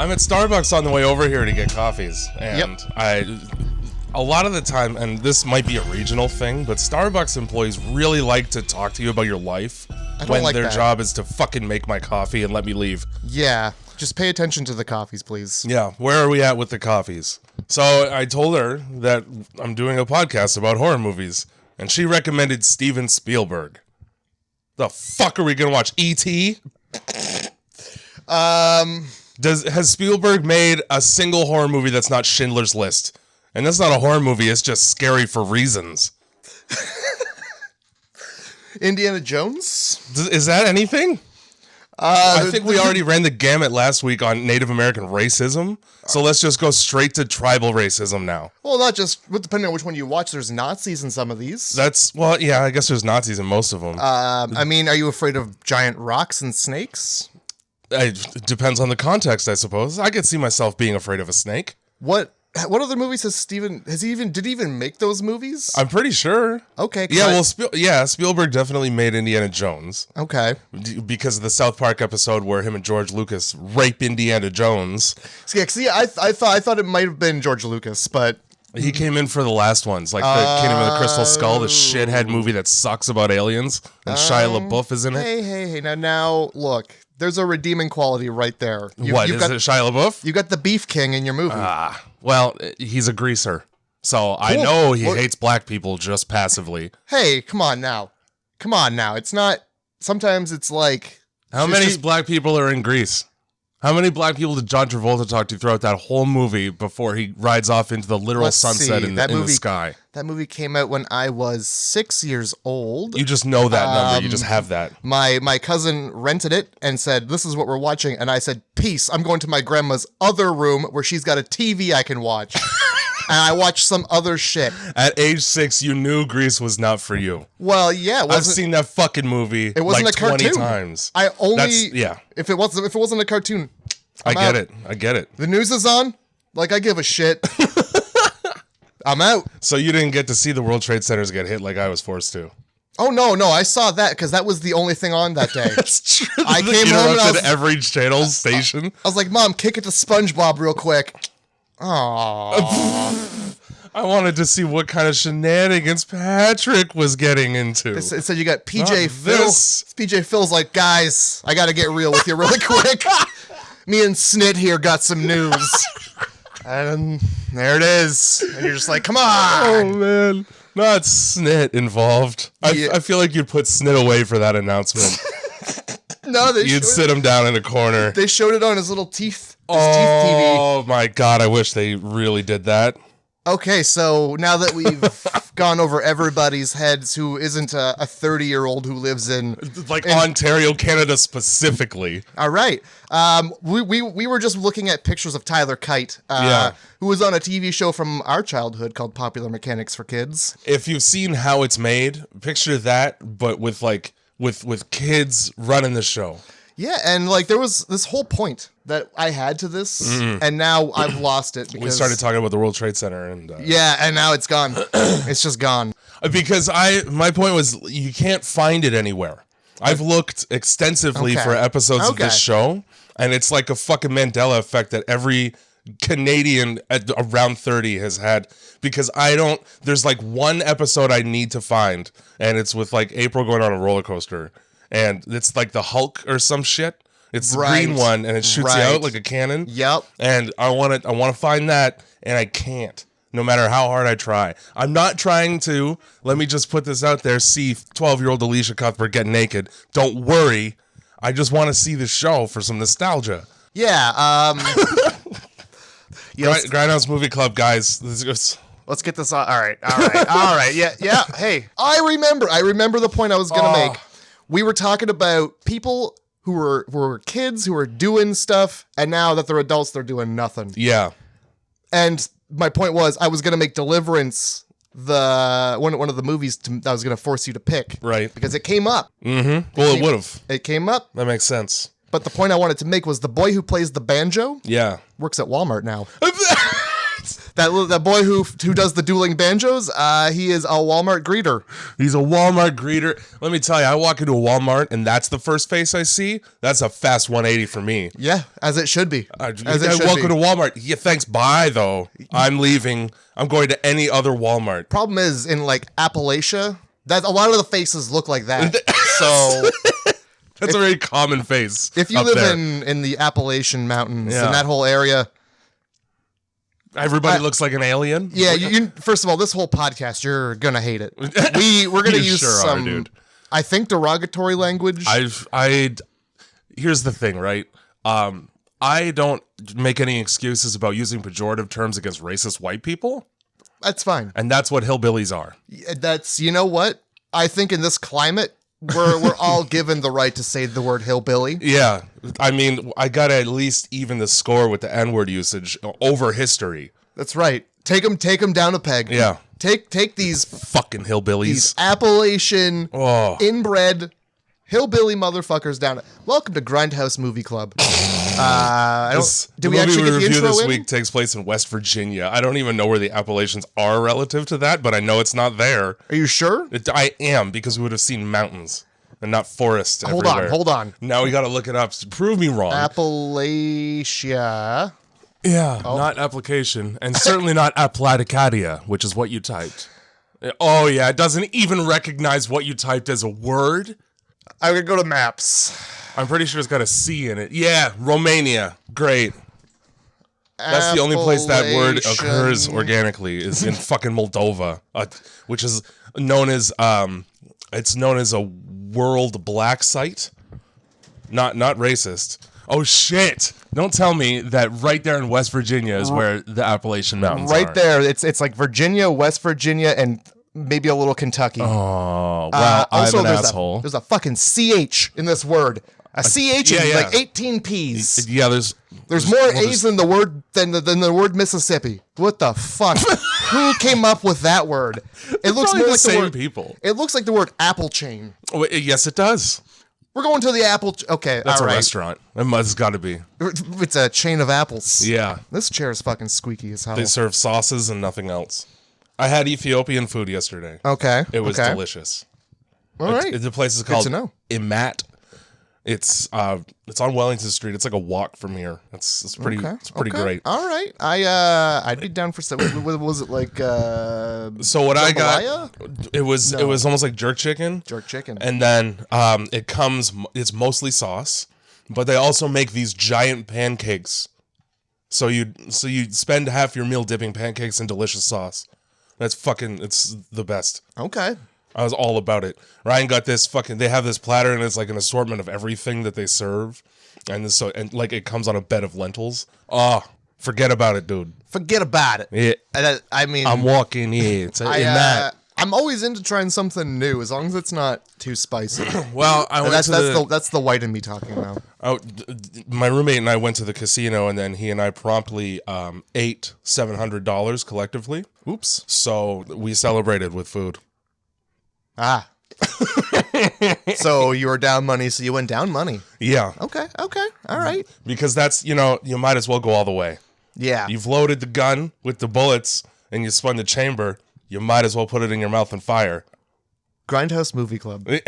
I'm at Starbucks on the way over here to get coffees, and a lot of the time, and this might be a regional thing, but Starbucks employees really like to talk to you about your life when their job is to fucking make my coffee and let me leave. Yeah, just pay attention to the coffees, please. Yeah, where are we at with the coffees? So I told her that I'm doing a podcast about horror movies, and she recommended Steven Spielberg. The fuck are we gonna watch? E.T.? Has Spielberg made a single horror movie that's not Schindler's List? And that's not a horror movie, it's just scary for reasons. Indiana Jones? Is that anything? I think we already ran the gamut last week on Native American racism, so let's just go straight to tribal racism now. Well, not just, depending on which one you watch, there's Nazis in some of these. Yeah, I guess there's Nazis in most of them. I mean, are you afraid of giant rocks and snakes? It depends on the context, I suppose. I could see myself being afraid of a snake. What other movies did he even make those movies? I'm pretty sure. Okay. Yeah, Spielberg definitely made Indiana Jones. Okay. Because of the South Park episode where him and George Lucas rape Indiana Jones. See, I thought it might have been George Lucas, but he came in for the last ones, like the Kingdom of the Crystal Skull, the shithead movie that sucks about aliens, and Shia LaBeouf is in it. Hey, now look. There's a redeeming quality right there. Is it Shia LaBeouf? You got the Beef King in your movie. Well, he's a greaser. So I know he hates black people just passively. Hey, come on now. It's not, sometimes it's like. How many black people are in Grease? How many black people did John Travolta talk to throughout that whole movie before he rides off into the literal sunset in the sky? That movie came out when I was 6 years old. You just know that number. You just have that. My cousin rented it and said, "This is what we're watching." And I said, "Peace. I'm going to my grandma's other room where she's got a TV I can watch." And I watched some other shit. At age 6, you knew Grease was not for you. Well, yeah. I've seen that fucking movie it wasn't like a cartoon. 20 times. If it wasn't a cartoon, I get it. The news is on. Like, I give a shit. I'm out. So you didn't get to see the World Trade Centers get hit like I was forced to. Oh, no, I saw that because that was the only thing on that day. That's true. I came home and every channel station. I was like, "Mom, kick it to SpongeBob real quick." Aww. I wanted to see what kind of shenanigans Patrick was getting into. It said you got PJ Phil. PJ Phil's like, "Guys, I got to get real with you really quick. Me and Snit here got some news." And there it is. And you're just like, "Come on." Oh, man. Not Snit involved. I feel like you'd put Snit away for that announcement. No, you'd sit him down in a corner. They showed it on his little teeth. Teeth TV. Oh my God, I wish they really did that. Okay, so now that we've gone over everybody's heads who isn't a 30-year-old who lives in Ontario, Canada specifically. All right. We were just looking at pictures of Tyler Kite, who was on a TV show from our childhood called Popular Mechanics for Kids. If you've seen how it's made, picture that, but with with kids running the show. Yeah, and like there was this whole point that I had to this, and now I've lost it. Because we started talking about the World Trade Center, and and now it's gone. It's just gone. Because my point was you can't find it anywhere. I've looked extensively for episodes of this show, and it's like a fucking Mandela effect that every Canadian at around 30 has had, because there's like one episode I need to find, and it's with like April going on a roller coaster. And it's like the Hulk or some shit. It's the green one, and it shoots you out like a cannon. Yep. And I want to find that, and I can't, no matter how hard I try. I'm not trying to, let me just put this out there, see 12-year-old Alicia Cuthbert get naked. Don't worry. I just want to see the show for some nostalgia. Yeah. Grindhouse Movie Club, guys. Let's get this on. All right. Yeah. Hey, I remember the point I was going to make. We were talking about people who were kids who were doing stuff, and now that they're adults, they're doing nothing. Yeah. And my point was, I was going to make Deliverance one of the movies that I was going to force you to pick. Right. Because it came up. Mm-hmm. Well, it would have. It came up. That makes sense. But the point I wanted to make was the boy who plays the banjo works at Walmart now. That boy who does the dueling banjos, he is a Walmart greeter. He's a Walmart greeter. Let me tell you, I walk into a Walmart and that's the first face I see. That's a fast 180 for me. Yeah, as it should be. Welcome to Walmart. Yeah, thanks. Bye, though. I'm leaving. I'm going to any other Walmart. Problem is, in like Appalachia, that a lot of the faces look like that. So that's a very common face. If you live in the Appalachian Mountains in that whole area, everybody looks like an alien. Yeah. First of all, this whole podcast, you're gonna hate it. We're gonna use some, dude. I think, derogatory language. Here's the thing, right? I don't make any excuses about using pejorative terms against racist white people. That's fine. And that's what hillbillies are. You know what? I think in this climate, we're all given the right to say the word hillbilly. Yeah. I mean, I got to at least even the score with the N-word usage over history. That's right. Take them down a peg. Yeah. Take these fucking hillbillies. These Appalachian inbred hillbilly motherfuckers down. Welcome to Grindhouse Movie Club. Do we actually get the intro this week takes place in West Virginia. I don't even know where the Appalachians are relative to that, but I know it's not there. Are you sure? I am, because we would have seen mountains and not forests everywhere. Hold on. Now we got to look it up. Prove me wrong. Appalachia. Yeah, not application, and certainly not Applaticadia, which is what you typed. Oh yeah, it doesn't even recognize what you typed as a word. I would go to maps. I'm pretty sure it's got a C in it. Yeah, Romania. Great. That's the only place that word occurs organically is in fucking Moldova, which is known as it's known as a world black site. Not racist. Oh shit! Don't tell me that right there in West Virginia is where the Appalachian Mountains are. Right there, it's like Virginia, West Virginia, and maybe a little Kentucky. Oh, well, also, I'm an asshole. There's a fucking CH in this word. A CH is like 18 P's. Yeah, there's more A's than the word Mississippi. What the fuck? Who came up with that word? It looks more like the same word people. It looks like the word apple chain. Oh, yes, it does. We're going to the apple. Okay, that's all right. A restaurant. It's got to be. It's a chain of apples. Yeah. This chair is fucking squeaky as hell. They serve sauces and nothing else. I had Ethiopian food yesterday. Okay. It was delicious. All right. The place is called Imat. It's on Wellington Street. It's like a walk from here. It's pretty great. All right. I'd be down for some. Was it like so what I got it was almost like jerk chicken. Jerk chicken. And then it's mostly sauce, but they also make these giant pancakes. So you spend half your meal dipping pancakes in delicious sauce. It's the best. Okay. I was all about it. Ryan got this they have this platter and it's like an assortment of everything that they serve. And it comes on a bed of lentils. Oh, forget about it, dude. Forget about it. Yeah. I mean, I'm walking here. I'm always into trying something new as long as it's not too spicy. Well, that's the white in me talking now. My roommate and I went to the casino, and then he and I promptly ate $700 collectively. Oops. So we celebrated with food. Ah. So you were down money, so you went down money. Yeah. Okay. All right. Because that's, you might as well go all the way. Yeah. You've loaded the gun with the bullets and you spun the chamber. You might as well put it in your mouth and fire. Grindhouse Movie Club. We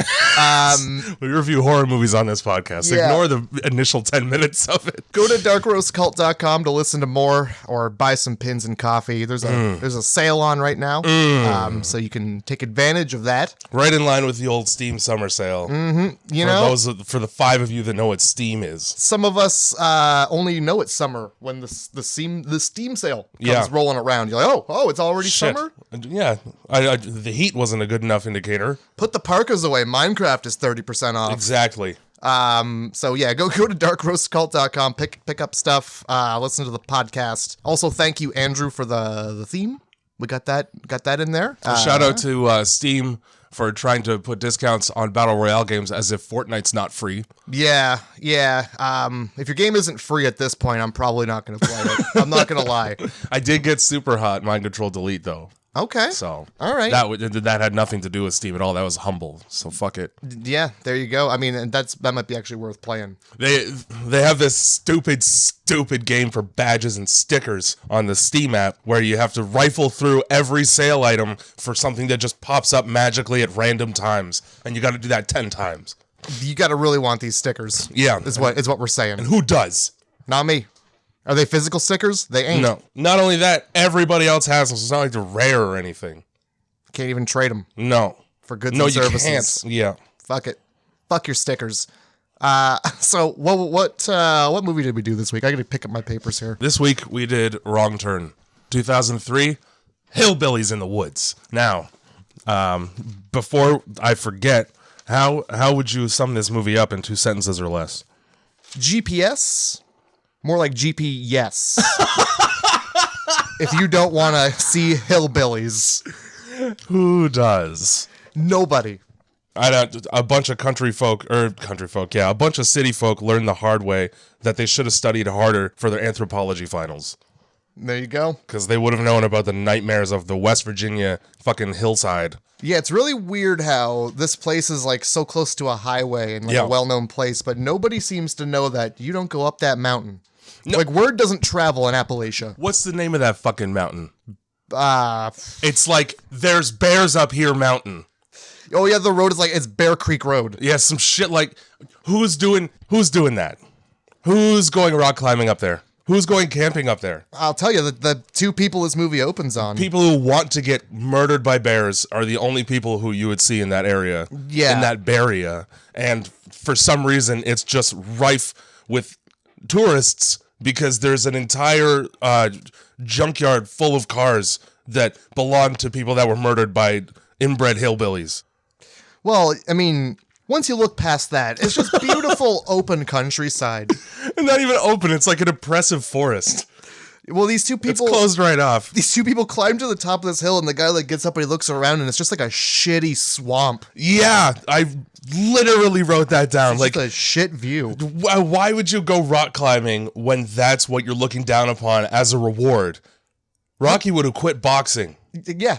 review horror movies on this podcast. Yeah. Ignore the initial 10 minutes of it. Go to darkroastcult.com to listen to more or buy some pins and coffee. There's a sale on right now. So you can take advantage of that. Right in line with the old Steam summer sale. Mm-hmm. For the 5 of you that know what Steam is. Some of us only know it's summer when the Steam sale comes rolling around. You're like, oh, it's already summer? Yeah. The heat wasn't a good enough indicator. Put the parkas away. Minecraft is 30% off. Exactly. So yeah, go to darkroastcult.com, pick up stuff, listen to the podcast. Also, thank you, Andrew, for the theme. We got that in there. Shout out to Steam for trying to put discounts on Battle Royale games as if Fortnite's not free. Yeah. If your game isn't free at this point, I'm probably not going to play it. I'm not going to lie. I did get super hot Mind Control Delete, though. Okay. So all right, that had nothing to do with Steam at all. That was Humble. So fuck it. Yeah, there you go. I mean, and that might be actually worth playing. They have this stupid game for badges and stickers on the Steam app where you have to rifle through every sale item for something that just pops up magically at random times, and you got to do that 10 times. You got to really want these stickers. Yeah, is what we're saying. And who does? Not me. Are they physical stickers? They ain't. No. Not only that, everybody else has them, so it's not like they're rare or anything. Can't even trade them. No. For goods and services. No, you can't. Yeah. Fuck it. Fuck your stickers. So what movie did we do this week? I got to pick up my papers here. This week we did Wrong Turn. 2003, Hillbillies in the Woods. Now, before I forget, how would you sum this movie up in 2 sentences or less? GPS? More like GP yes. If you don't want to see hillbillies. Who does? Nobody. A bunch of a bunch of city folk learned the hard way that they should have studied harder for their anthropology finals. There you go. Because they would have known about the nightmares of the West Virginia fucking hillside. Yeah, it's really weird how this place is like so close to a highway and like a well-known place, but nobody seems to know that you don't go up that mountain. No. Like, word doesn't travel in Appalachia. What's the name of that fucking mountain? It's like, there's bears up here mountain. Oh yeah, the road is like, it's Bear Creek Road. Yeah, some shit like, who's doing that? Who's going rock climbing up there? Who's going camping up there? I'll tell you, the 2 people this movie opens on. People who want to get murdered by bears are the only people who you would see in that area. Yeah. In that area. And for some reason, it's just rife with tourists because there's an entire junkyard full of cars that belong to people that were murdered by inbred hillbillies. Well, I mean, once you look past that, it's just beautiful open countryside. And not even open, it's like an oppressive forest. Well, these 2 people... It's closed right off. These 2 people climb to the top of this hill, and the guy like gets up and he looks around, and it's just like a shitty swamp. Yeah, I literally wrote that down. It's like just a shit view. Why would you go rock climbing when that's what you're looking down upon as a reward? Rocky would have quit boxing. Yeah.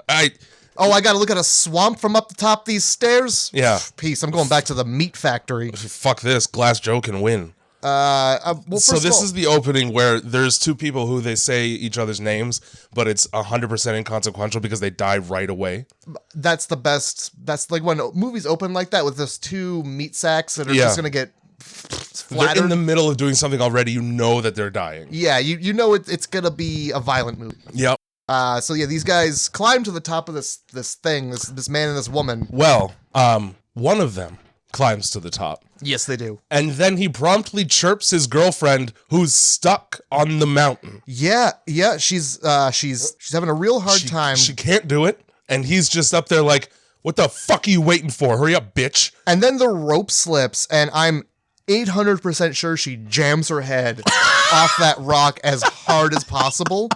I gotta look at a swamp from up the top of these stairs? Yeah. Peace, I'm going back to the meat factory. Fuck this, Glass Joe can win. So this is the opening where there's 2 people who they say each other's names, but it's 100% inconsequential because they die right away. That's the best. That's like when movies open like that with those 2 meat sacks that are just gonna get flattered. They're in the middle of doing something already. You know that they're dying. Yeah, you know it's gonna be a violent movie. Yep. So yeah, these guys climb to the top of this thing, this man and this woman. Well, one of them climbs to the top. Yes, they do. And then he promptly chirps his girlfriend who's stuck on the mountain. Yeah, she's having a real hard time. She can't do it, and he's just up there like, what the fuck are you waiting for? Hurry up, bitch. And then the rope slips, and I'm 800% sure she jams her head off that rock as hard as possible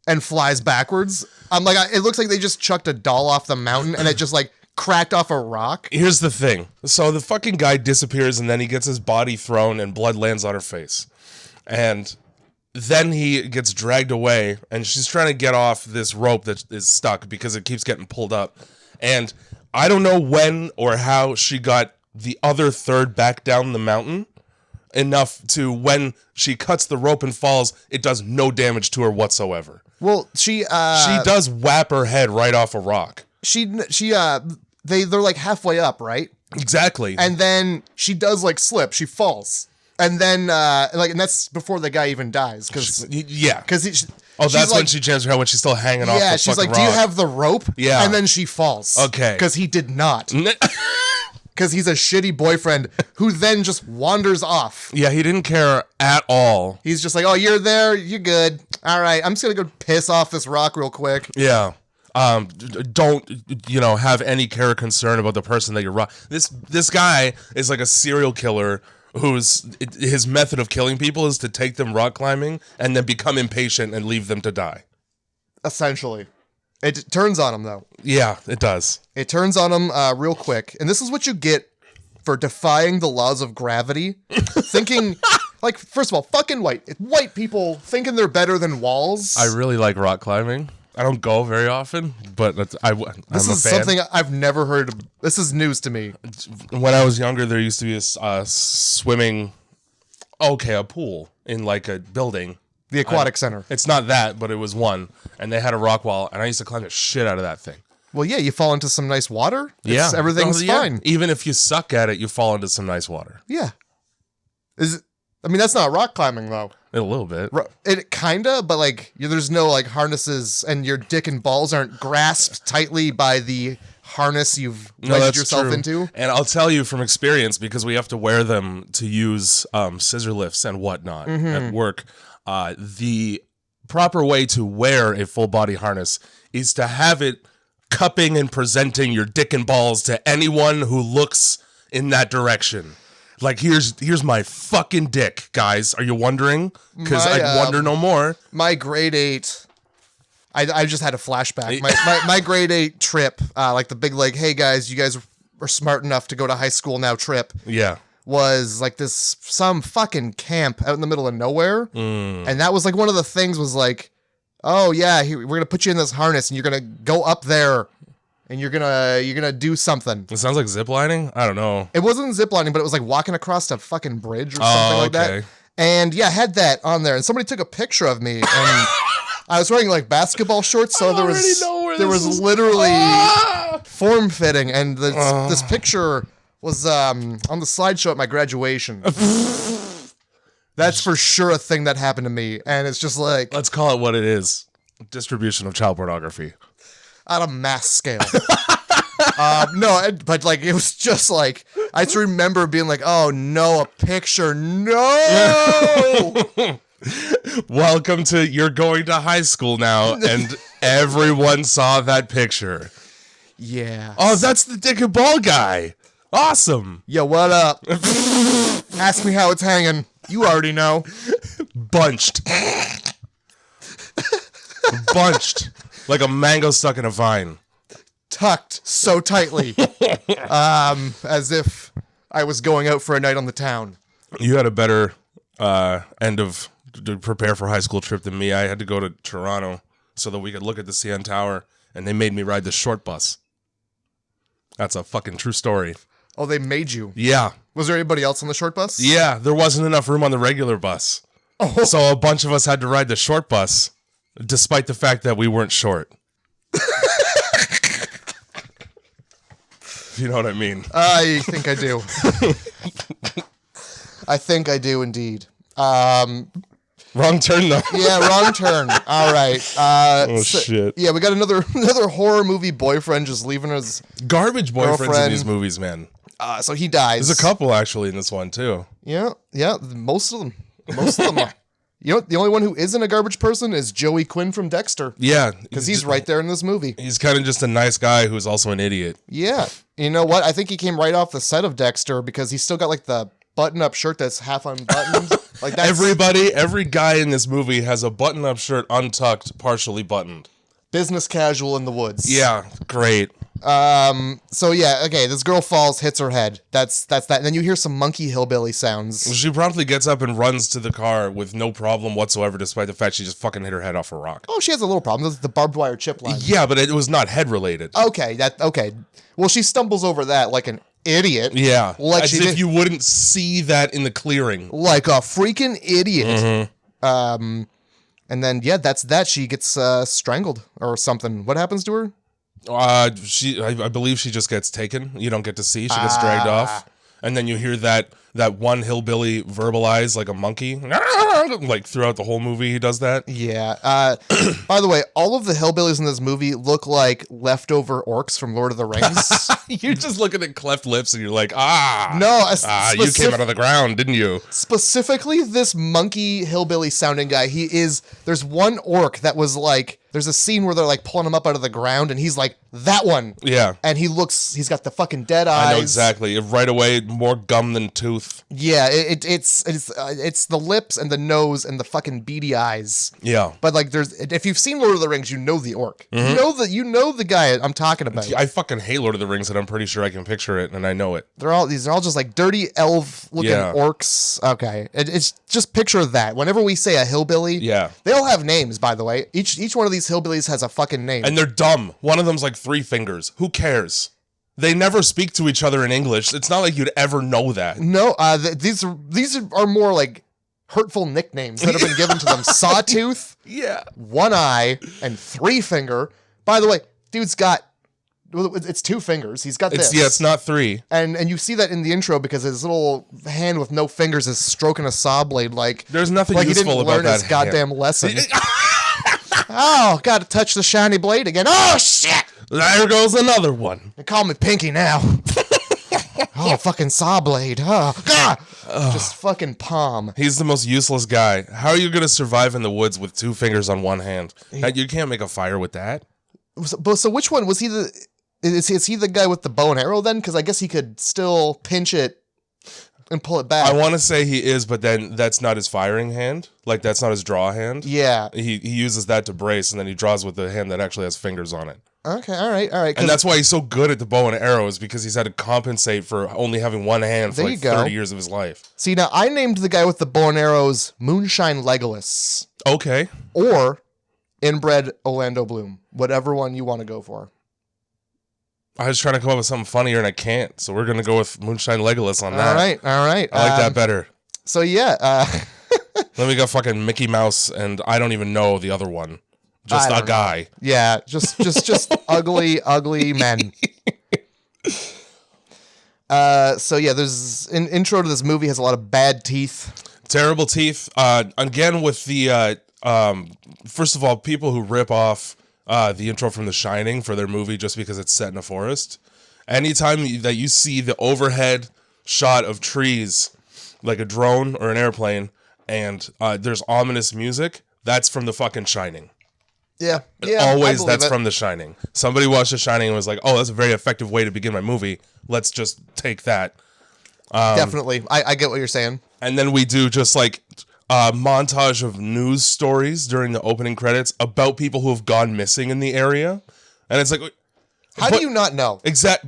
and flies backwards. I'm like, it looks like they just chucked a doll off the mountain, and it just like cracked off a rock. Here's the thing. So the fucking guy disappears and then he gets his body thrown and blood lands on her face. And then he gets dragged away and she's trying to get off this rope that is stuck because it keeps getting pulled up. And I don't know when or how she got the other third back down the mountain enough to when she cuts the rope and falls, it does no damage to her whatsoever. Well, she does whap her head right off a rock. They're like halfway up, right? Exactly. And then she does like slip. She falls. And then and that's before the guy even dies. Because that's when she jams her head when she's still hanging off the she's like, rock. do you have the rope? Yeah. And then she falls. Okay. Because he did not. Because he's a shitty boyfriend who then just wanders off. Yeah, he didn't care at all. He's just like, oh, you're there. You're good. All right. I'm just going to go piss off this rock real quick. Yeah. Don't have any care or concern about the person that you're this guy is like a serial killer his method of killing people is to take them rock climbing and then become impatient and leave them to die. Essentially. It turns on him though. Yeah, it does. It turns on him real quick. And this is what you get for defying the laws of gravity. Thinking like, first of all, fucking white people thinking they're better than walls. I really like rock climbing. I don't go very often, but I'm a fan. Something I've never heard of. This is news to me. When I was younger, there used to be a swimming, a pool in like a building. The aquatic center. It's not that, but it was one. And they had a rock wall, and I used to climb the shit out of that thing. Well, yeah, you fall into some nice water. Everything's fine. Even if you suck at it, you fall into some nice water. Yeah. That's not rock climbing, though. A little bit. It kinda, but like there's no like harnesses, and your dick and balls aren't grasped tightly by the harness you've wedged yourself into. And I'll tell you from experience, because we have to wear them to use scissor lifts and whatnot at work. The proper way to wear a full body harness is to have it cupping and presenting your dick and balls to anyone who looks in that direction. Like, here's my fucking dick, guys. Are you wondering? Because I wonder no more. My grade 8, I just had a flashback. My grade 8 trip, like the big like, hey guys, you guys are smart enough to go to high school now trip. Yeah. Was like some fucking camp out in the middle of nowhere. And that was like one of the things was like, oh yeah, we're going to put you in this harness and you're going to go up there. And you're gonna do something. It sounds like ziplining? I don't know. It wasn't ziplining, but it was like walking across a fucking bridge or something like that. And yeah, I had that on there. And somebody took a picture of me, and I was wearing like basketball shorts, so there was literally form fitting. And this picture was on the slideshow at my graduation. That's for sure a thing that happened to me, and it's just like, let's call it what it is: distribution of child pornography. On a mass scale. No, but like it was just like I just remember being like, "Oh no, a picture, no!" Welcome to you're going to high school now, and everyone saw that picture. Yeah. Oh, that's the dick and ball guy. Awesome. Yo, what up? Ask me how it's hanging. You already know. Bunched. Bunched. Like a mango stuck in a vine. Tucked so tightly. As if I was going out for a night on the town. You had a better end of to prepare for high school trip than me. I had to go to Toronto so that we could look at the CN Tower, and they made me ride the short bus. That's a fucking true story. Oh, they made you? Yeah. Was there anybody else on the short bus? Yeah, there wasn't enough room on the regular bus. Oh. So a bunch of us had to ride the short bus. Despite the fact that we weren't short. You know what I mean? I think I do. I think I do indeed. Wrong turn, though. Yeah, wrong turn. All right. Shit. Yeah, we got another horror movie boyfriend just leaving his garbage boyfriends in these movies, man. So he dies. There's a couple, actually, in this one, too. Yeah, most of them. Are. You know, the only one who isn't a garbage person is Joey Quinn from Dexter. Yeah. Because he's right there in this movie. He's kind of just a nice guy who's also an idiot. Yeah. You know what? I think he came right off the set of Dexter because he's still got like the button-up shirt that's half unbuttoned. Like that's every guy in this movie has a button-up shirt untucked, partially buttoned. Business casual in the woods. Yeah, great. So yeah, okay, this girl falls, hits her head. That's that. And then you hear some monkey hillbilly sounds. She promptly gets up and runs to the car with no problem whatsoever, despite the fact she just fucking hit her head off a rock. Oh, she has a little problem. That's the barbed wire chip line. Yeah, but it was not head related. Okay, okay. Well, she stumbles over that like an idiot. Yeah, like as if you wouldn't see that in the clearing. Like a freaking idiot. Mm-hmm. And then yeah, that's that. She gets strangled or something. What happens to her? I believe she just gets taken. You don't get to see. She gets dragged off. And then you hear that one hillbilly verbalize like a monkey. Like throughout the whole movie, he does that. Yeah. By the way, all of the hillbillies in this movie look like leftover orcs from Lord of the Rings. You're just looking at cleft lips and you're like, you came out of the ground, didn't you? Specifically, this monkey hillbilly sounding guy, there's one orc that was like, there's a scene where they're like pulling him up out of the ground and he's like that one. Yeah. And he's got the fucking dead eyes. I know exactly. Right away, more gum than tooth. Yeah, it's the lips and the nose and the fucking beady eyes. Yeah. But like if you've seen Lord of the Rings, you know the orc. Mm-hmm. You know the guy I'm talking about. I fucking hate Lord of the Rings, and I'm pretty sure I can picture it and I know it. These are all just like dirty elf looking orcs. Okay. It's just picture that. Whenever we say a hillbilly, they all have names, by the way. Each one of these hillbillies has a fucking name. And they're dumb. One of them's like 3 fingers. Who cares? They never speak to each other in English. It's not like you'd ever know that. No, these are more like hurtful nicknames that have been given to them. Sawtooth, 1 eye, and 3 finger. By the way, dude's got, it's 2 fingers. He's got this. Yeah, it's not 3. And you see that in the intro because his little hand with no fingers is stroking a saw blade like there's nothing like useful he didn't learn about his that goddamn lesson. Oh, got to touch the shiny blade again. Oh shit! There goes another one. They call me Pinky now. Oh, fucking saw blade. Oh, God. Just fucking palm. He's the most useless guy. How are you going to survive in the woods with 2 fingers on 1 hand? You can't make a fire with that. So which one was he? Is he the guy with the bow and arrow then? Because I guess he could still pinch it and pull it back. I want to say he is, but then that's not his firing hand. Like, that's not his draw hand. Yeah. He uses that to brace, and then he draws with the hand that actually has fingers on it. Okay, all right. And that's why he's so good at the bow and arrow, is because he's had to compensate for only having 1 hand for like 30 years of his life. See, now I named the guy with the bow and arrows Moonshine Legolas. Okay. Or Inbred Orlando Bloom. Whatever one you want to go for. I was trying to come up with something funnier and I can't, so we're going to go with Moonshine Legolas on that. All right. I like that better. So yeah. Then we got fucking Mickey Mouse, and I don't even know the other one. Just a guy. Know. Yeah, just ugly men. So yeah, there's an intro to this movie has a lot of bad teeth. Terrible teeth. Again with the first of all, people who rip off the intro from The Shining for their movie just because it's set in a forest. Anytime that you see the overhead shot of trees, like a drone or an airplane, and there's ominous music, that's from The fucking Shining. Yeah. Always that's from The Shining. Somebody watched The Shining and was like, oh, that's a very effective way to begin my movie. Let's just take that. Definitely. I get what you're saying. And then we do just like a montage of news stories during the opening credits about people who have gone missing in the area. And it's like, how do you not know?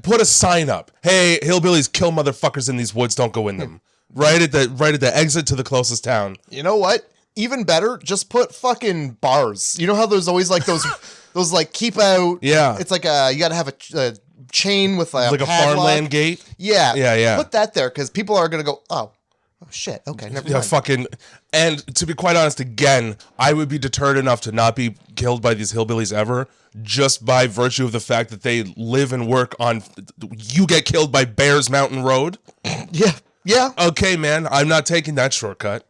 Put a sign up. Hey, hillbillies kill motherfuckers in these woods. Don't go in them. Right at the exit to the closest town. You know what? Even better, just put fucking bars. You know how there's always like those like keep out. Yeah. It's like you got to have a chain with like a farmland gate. Yeah. Put that there because people are gonna go, oh shit. Okay, never mind. Fucking. And to be quite honest, again, I would be deterred enough to not be killed by these hillbillies ever, just by virtue of the fact that they live and work on. You get killed by Bears Mountain Road. Yeah. Okay, man, I'm not taking that shortcut.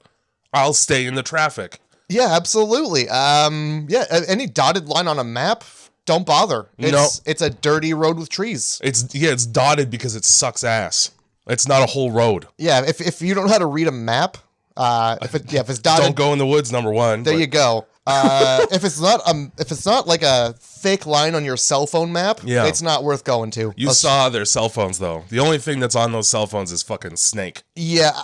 I'll stay in the traffic. Yeah, absolutely. Any dotted line on a map, don't bother. It's a dirty road with trees. It's dotted because it sucks ass. It's not a whole road. Yeah, if you don't know how to read a map, if it's dotted, don't go in the woods. Number one. There you go. If it's not like a fake line on your cell phone map, it's not worth going to. You saw their cell phones though. The only thing that's on those cell phones is fucking Snake. Yeah.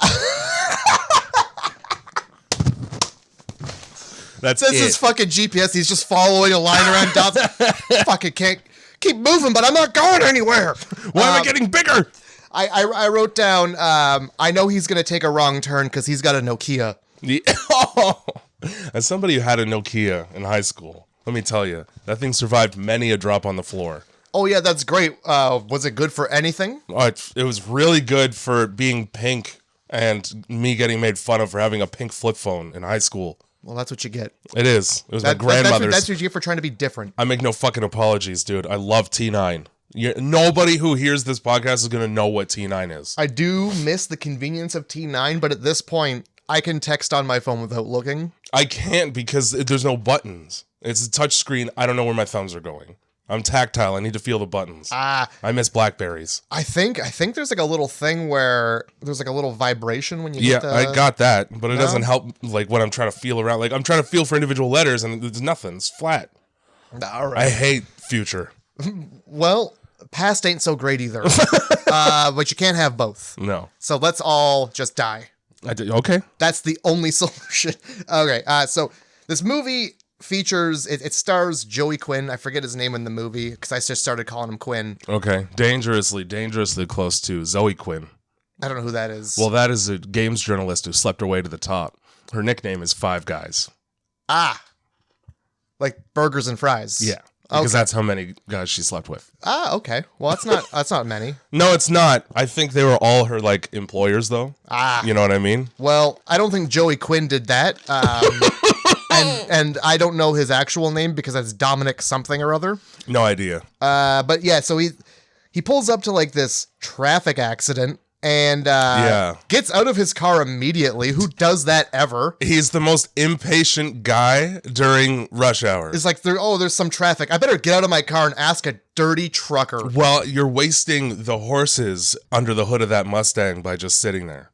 That's his fucking GPS. He's just following a line around dots. Fucking can't keep moving, but I'm not going anywhere. Why am I getting bigger? I wrote down. I know he's gonna take a wrong turn because he's got a Nokia. As somebody who had a Nokia in high school, let me tell you, that thing survived many a drop on the floor. Oh yeah, that's great. Was it good for anything? It was really good for being pink and me getting made fun of for having a pink flip phone in high school. Well, that's what you get. It is. It was my grandmother's. That's what you get for trying to be different. I make no fucking apologies, dude. I love T9. Nobody who hears this podcast is going to know what T9 is. I do miss the convenience of T9, but at this point, I can text on my phone without looking. I can't because there's no buttons. It's a touch screen. I don't know where my thumbs are going. I'm tactile. I need to feel the buttons. I miss Blackberries. I think there's like a little thing where there's like a little vibration when you get the... I got that, but it doesn't help like when I'm trying to feel around. Like I'm trying to feel for individual letters and there's nothing. It's flat. All right. I hate Future. Well, past ain't so great either. But you can't have both. No. So let's all just die. Okay. That's the only solution. Okay. So this movie features, it stars Joey Quinn. I forget his name in the movie because I just started calling him Quinn. Okay. Dangerously close to Zoe Quinn. I don't know who that is. Well, that is a games journalist who slept her way to the top. Her nickname is Five Guys. Ah. Like burgers and fries. Yeah. Because that's how many guys she slept with. Ah, okay. Well, that's not many. No, it's not. I think they were all her like employers though. Ah. You know what I mean? Well, I don't think Joey Quinn did that. And I don't know his actual name because that's Dominic something or other. No idea. But yeah, so he pulls up to like this traffic accident and gets out of his car immediately. Who does that ever? He's the most impatient guy during rush hour. It's like, there's some traffic. I better get out of my car and ask a dirty trucker. Well, you're wasting the horses under the hood of that Mustang by just sitting there.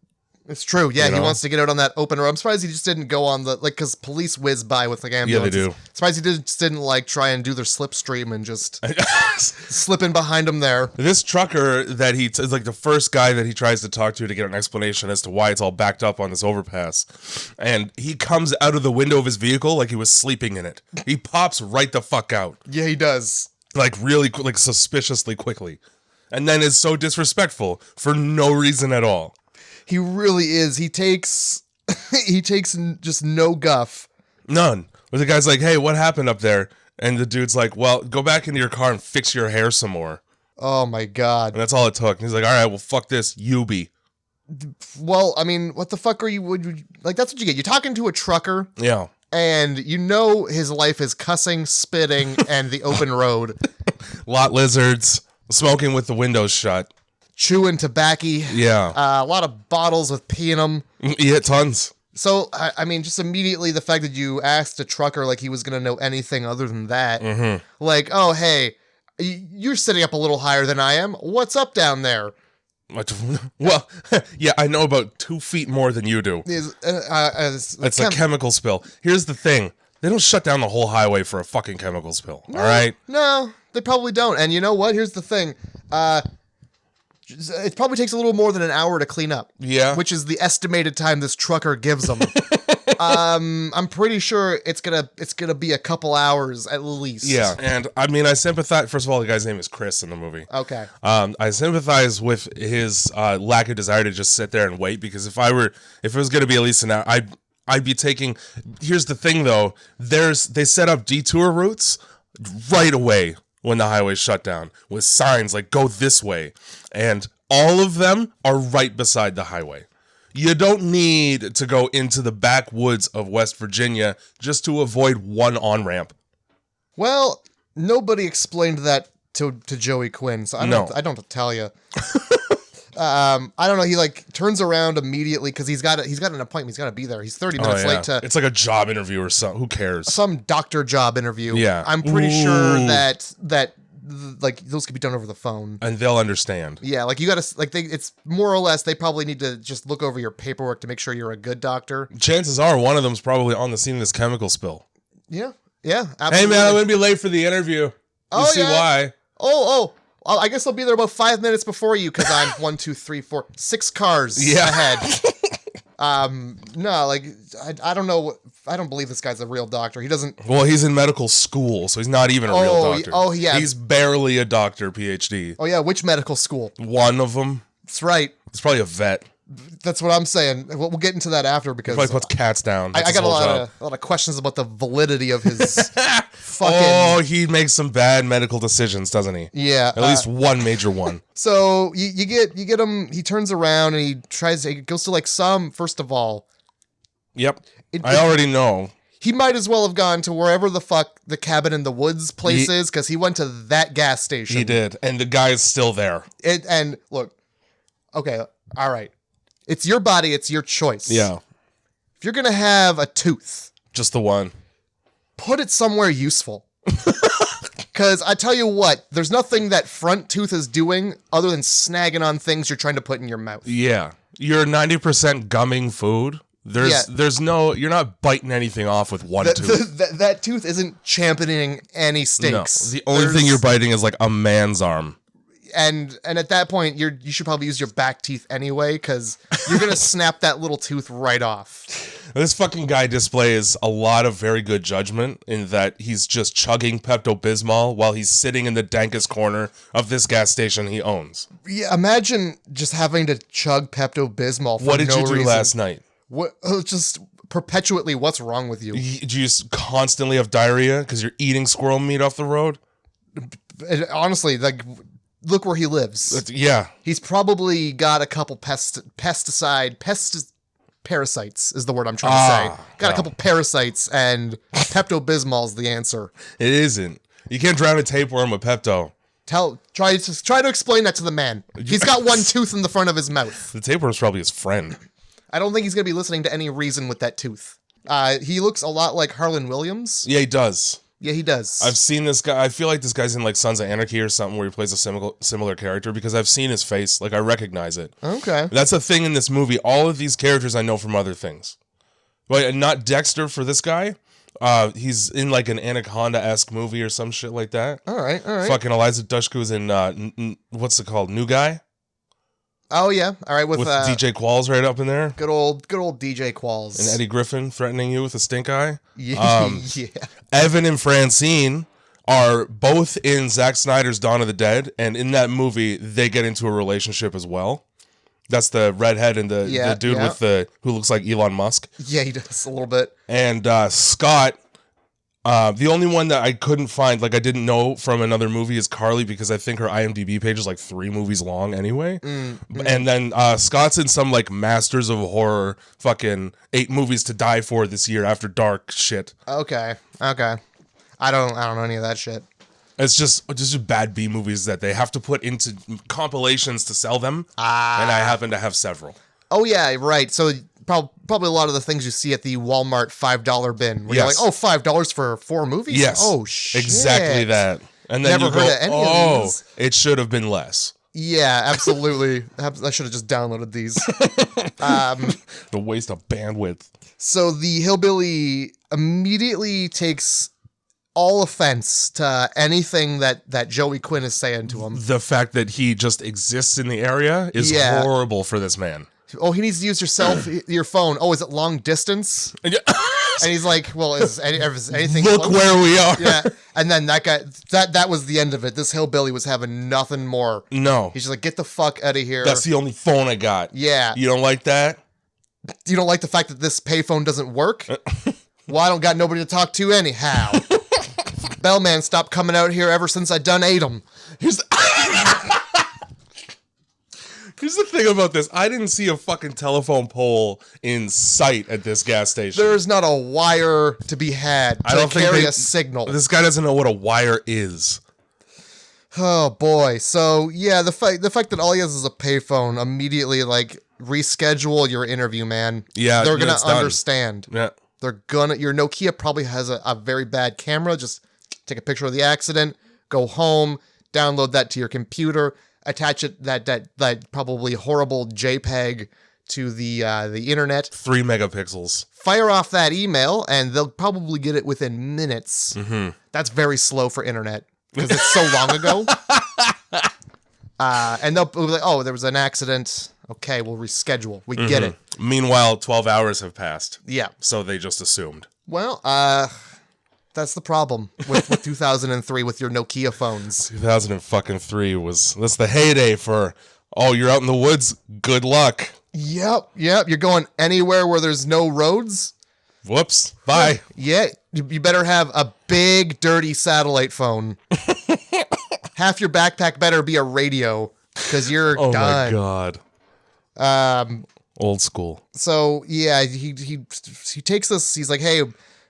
It's true. Yeah, You know? he wants to get out on that open road. I'm surprised he just didn't go on the, like, because police whiz by with like ambulances. Yeah, they do. Surprised he just didn't like try and do their slipstream and just slip in behind him there. This trucker that is like the first guy that he tries to talk to get an explanation as to why it's all backed up on this overpass. And he comes out of the window of his vehicle like he was sleeping in it. He pops right the fuck out. Yeah, he does. Like really, like suspiciously quickly. And then is so disrespectful for no reason at all. He really is. He takes just no guff. None. Where the guy's like, hey, what happened up there? And the dude's like, well, go back into your car and fix your hair some more. Oh my God. And that's all it took. And he's like, all right, well, fuck this. You be. Well, I mean, what the fuck are you, like, that's what you get. You're talking to a trucker. Yeah. And you know his life is cussing, spitting, and the open road. Lot lizards, smoking with the windows shut. Chewing tobacco. Yeah. A lot of bottles with pee in them. Yeah, tons. So, I mean, just immediately the fact that you asked a trucker like he was going to know anything other than that. Mm-hmm. Like, oh, hey, you're sitting up a little higher than I am. What's up down there? Well, yeah, I know about 2 feet more than you do. It's a chemical spill. Here's the thing. They don't shut down the whole highway for a fucking chemical spill. No, all right? No, they probably don't. And you know what? Here's the thing. It probably takes a little more than an hour to clean up. Yeah. Which is the estimated time this trucker gives them. I'm pretty sure it's gonna be a couple hours at least. Yeah. And I mean, I sympathize. First of all, the guy's name is Chris in the movie. Okay. I sympathize with his lack of desire to just sit there and wait, because if it was gonna be at least an hour, I'd be taking. Here's the thing though. They set up detour routes right away when the highway's shut down with signs like go this way. And all of them are right beside the highway. You don't need to go into the backwoods of West Virginia just to avoid one on-ramp. Well, nobody explained that to Joey Quinn, so I don't have to tell you. I don't know. He like turns around immediately because he's got an appointment. He's got to be there. He's 30 minutes late to. It's like a job interview or something. Who cares? Some doctor job interview. Yeah. I'm pretty sure that like those could be done over the phone, and they'll understand. Yeah, like you got to like it's more or less they probably need to just look over your paperwork to make sure you're a good doctor. Chances are one of them's probably on the scene of this chemical spill. Yeah. Absolutely. Hey man, I'm gonna be late for the interview. You see why? Oh. I guess I'll be there about 5 minutes before you because I'm 1, 2, 3, 4, 6 cars ahead. No, like I don't know. I don't believe this guy's a real doctor. He doesn't. Well, he's in medical school, so he's not even a real doctor. Oh, yeah. He's barely a doctor, PhD. Oh, yeah. Which medical school? One of them. That's right. It's probably a vet. That's what I'm saying. We'll get into that after because he probably puts cats down. I got a lot of questions about the validity of his fucking. Oh, he makes some bad medical decisions, doesn't he? Yeah, at least one major one. So you get him. He turns around and he goes to like first of all. Yep, I already know. He might as well have gone to wherever the fuck the cabin in the woods place is because he went to that gas station. He did, and the guy is still there. And look, okay, all right. It's your body. It's your choice. Yeah. If you're going to have a tooth. Just the one. Put it somewhere useful. Because I tell you what, there's nothing that front tooth is doing other than snagging on things you're trying to put in your mouth. Yeah. You're 90% gumming food. There's no, you're not biting anything off with one tooth. That tooth isn't championing any steaks. No, the only thing you're biting is like a man's arm. And at that point, you should probably use your back teeth anyway, because you're going to snap that little tooth right off. This fucking guy displays a lot of very good judgment in that he's just chugging Pepto-Bismol while he's sitting in the dankest corner of this gas station he owns. Yeah, imagine just having to chug Pepto-Bismol for no reason. What did you do last night? What? Just perpetually, what's wrong with you? Do you just constantly have diarrhea because you're eating squirrel meat off the road? Honestly, like, look where he lives. Yeah. He's probably got a couple parasites is the word I'm trying to say. Got a couple parasites, and Pepto-Bismol's the answer. It isn't. You can't drown a tapeworm with Pepto. Try to explain that to the man. He's got one tooth in the front of his mouth. The tapeworm's probably his friend. I don't think he's going to be listening to any reason with that tooth. He looks a lot like Harlan Williams. Yeah, he does. Yeah, he does. I've seen this guy. I feel like this guy's in like Sons of Anarchy or something where he plays a similar character because I've seen his face. Like, I recognize it. Okay. That's a thing in this movie. All of these characters I know from other things. But not Dexter for this guy. He's in like an Anaconda-esque movie or some shit like that. All right. Fucking Eliza Dushku's in, what's it called? New Guy? Oh, yeah. All right. With DJ Qualls right up in there. Good old DJ Qualls. And Eddie Griffin threatening you with a stink eye. Yeah. Evan and Francine are both in Zack Snyder's Dawn of the Dead. And in that movie, they get into a relationship as well. That's the redhead and the dude with who looks like Elon Musk. Yeah, he does a little bit. And Scott, the only one that I couldn't find, like I didn't know from another movie, is Carly, because I think her IMDb page is like 3 movies long anyway. And then Scott's in some like Masters of Horror fucking 8 movies to die for this year after dark shit. Okay. I don't know any of that shit. It's just bad B movies that they have to put into compilations to sell them. And I happen to have several. Oh yeah, right. So probably a lot of the things you see at the Walmart $5 bin where you're like, oh, $5 for 4 movies? Yes. Oh shit. Exactly that. And then Never heard of any of these. It should have been less. Yeah, absolutely. I should have just downloaded these. The waste of bandwidth. So the hillbilly immediately takes all offense to anything that Joey Quinn is saying to him. The fact that he just exists in the area is horrible for this man. Oh, he needs to use your phone. Oh, is it long distance? And he's like, well, is anything Look close? where we are. Yeah. And then that guy, that was the end of it. This hillbilly was having nothing more. No. He's just like, get the fuck out of here. That's the only phone I got. Yeah. You don't like that? You don't like the fact that this payphone doesn't work? Well, I don't got nobody to talk to anyhow. Bellman stopped coming out here ever since I done ate him. Here's the thing about this. I didn't see a fucking telephone pole in sight at this gas station. There's not a wire to be had to carry a signal. This guy doesn't know what a wire is. Oh boy. So yeah, the fact that all he has is a payphone, immediately like reschedule your interview, man. Yeah, they're gonna understand. Yeah, your Nokia probably has a very bad camera. Just take a picture of the accident, go home, download that to your computer, attach it that probably horrible JPEG to the internet. 3 megapixels. Fire off that email, and they'll probably get it within minutes. Mm-hmm. That's very slow for internet because it's so long ago. And they'll be like, "Oh, there was an accident. Okay, we'll reschedule. We get it." Meanwhile, 12 hours have passed. Yeah. So they just assumed. Well, that's the problem with 2003 with your Nokia phones. 2003 that's the heyday for, you're out in the woods. Good luck. Yep. You're going anywhere where there's no roads. Whoops. Bye. Yeah. You better have a big, dirty satellite phone. Half your backpack better be a radio because you're done. Oh my God. Old school. So yeah, he takes this. He's like, hey,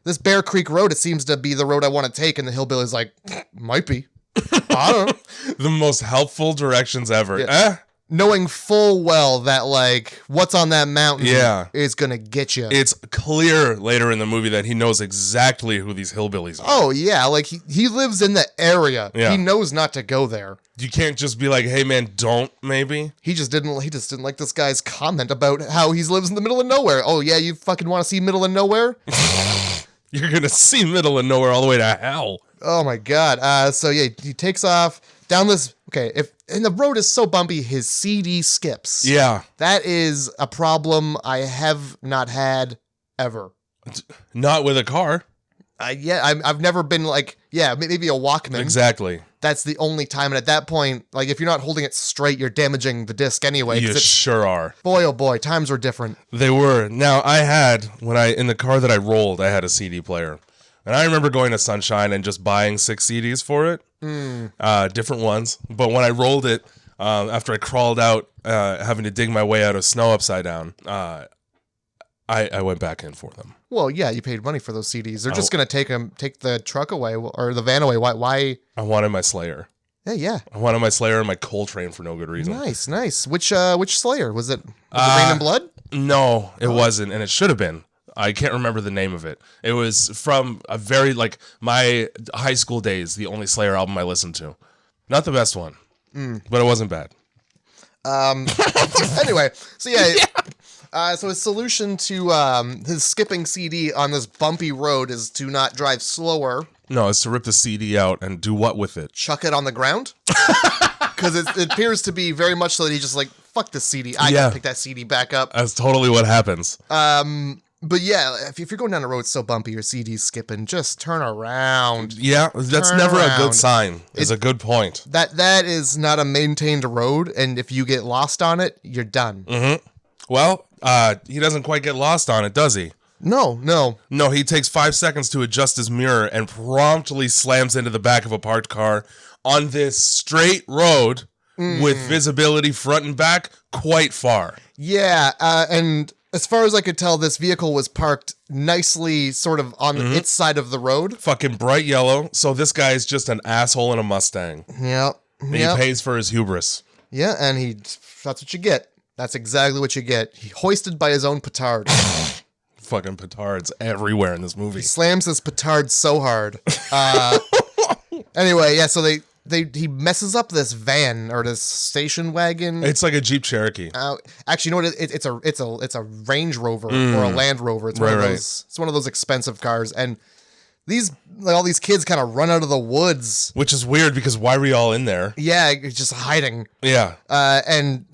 this Bear Creek Road, it seems to be the road I want to take. And the hillbilly's like, might be. I don't know. The most helpful directions ever. Yeah. knowing full well that, like, what's on that mountain is going to get you. It's clear later in the movie that he knows exactly who these hillbillies are. Oh, yeah. Like, he lives in the area. Yeah. He knows not to go there. You can't just be like, hey, man, don't, maybe. He just didn't like this guy's comment about how he lives in the middle of nowhere. Oh, yeah, you fucking want to see middle of nowhere? You're going to see middle of nowhere all the way to hell. Oh, my God. So, yeah, he takes off down this... Okay, and the road is so bumpy, his CD skips. Yeah. That is a problem I have not had ever. Not with a car. I've never been like, maybe a Walkman. Exactly. That's the only time. And at that point, like, if you're not holding it straight, you're damaging the disc anyway. You sure are. Boy, oh boy, times were different. They were. Now, in the car that I rolled, I had a CD player. And I remember going to Sunshine and just buying 6 CDs for it. Different ones. But when I rolled it, after I crawled out, having to dig my way out of snow upside down, I went back in for them. Well, yeah, you paid money for those CDs. They're just going to take the truck away or the van away. Why? I wanted my Slayer. Yeah. I wanted my Slayer and my Coltrane for no good reason. Nice. Which Slayer? Was it Rain and Blood? No, it wasn't, and it should have been. I can't remember the name of it. It was from a very, like, my high school days, the only Slayer album I listened to. Not the best one, but it wasn't bad. Anyway, so so his solution to his skipping CD on this bumpy road is to not drive slower. No, it's to rip the CD out and do what with it? Chuck it on the ground? Because it appears to be very much so that he's just like, fuck this CD. I gotta pick that CD back up. That's totally what happens. But yeah, if you're going down a road so bumpy, your CD's skipping, just turn around. Yeah, that's never a good sign. It's a good point. That is not a maintained road, and if you get lost on it, you're done. Mm-hmm. Well, he doesn't quite get lost on it, does he? No. No, he takes 5 seconds to adjust his mirror and promptly slams into the back of a parked car on this straight road with visibility front and back quite far. Yeah, and... as far as I could tell, this vehicle was parked nicely sort of on its side of the road. Fucking bright yellow. So this guy is just an asshole in a Mustang. Yep. And he pays for his hubris. Yeah, and that's what you get. That's exactly what you get. He hoisted by his own petard. Fucking petards everywhere in this movie. He slams his petard so hard. Anyway, yeah, so he messes up this van or this station wagon. It's like a Jeep Cherokee. Actually, you know what? It's a Range Rover or a Land Rover. It's one of those. It's one of those expensive cars, and all these kids kind of run out of the woods, which is weird because why were you all in there? Yeah, just hiding. Yeah. And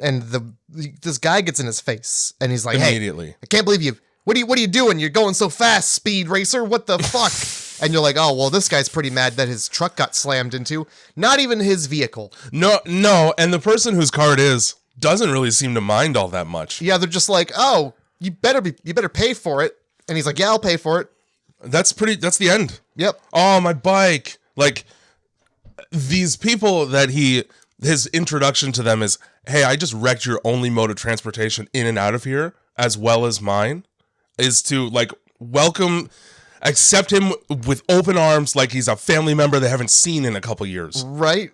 this guy gets in his face, and he's like, immediately. "Hey, I can't believe you. What are you doing? You're going so fast, speed racer. What the fuck?" And you're like, oh, well, this guy's pretty mad that his truck got slammed into. Not even his vehicle. No, and the person whose car it is doesn't really seem to mind all that much. Yeah, they're just like, oh, you better pay for it. And he's like, yeah, I'll pay for it. That's the end. Yep. Oh, my bike. Like, these people that his introduction to them is, hey, I just wrecked your only mode of transportation in and out of here, as well as mine, is to, like, accept him with open arms like he's a family member they haven't seen in a couple years. Right.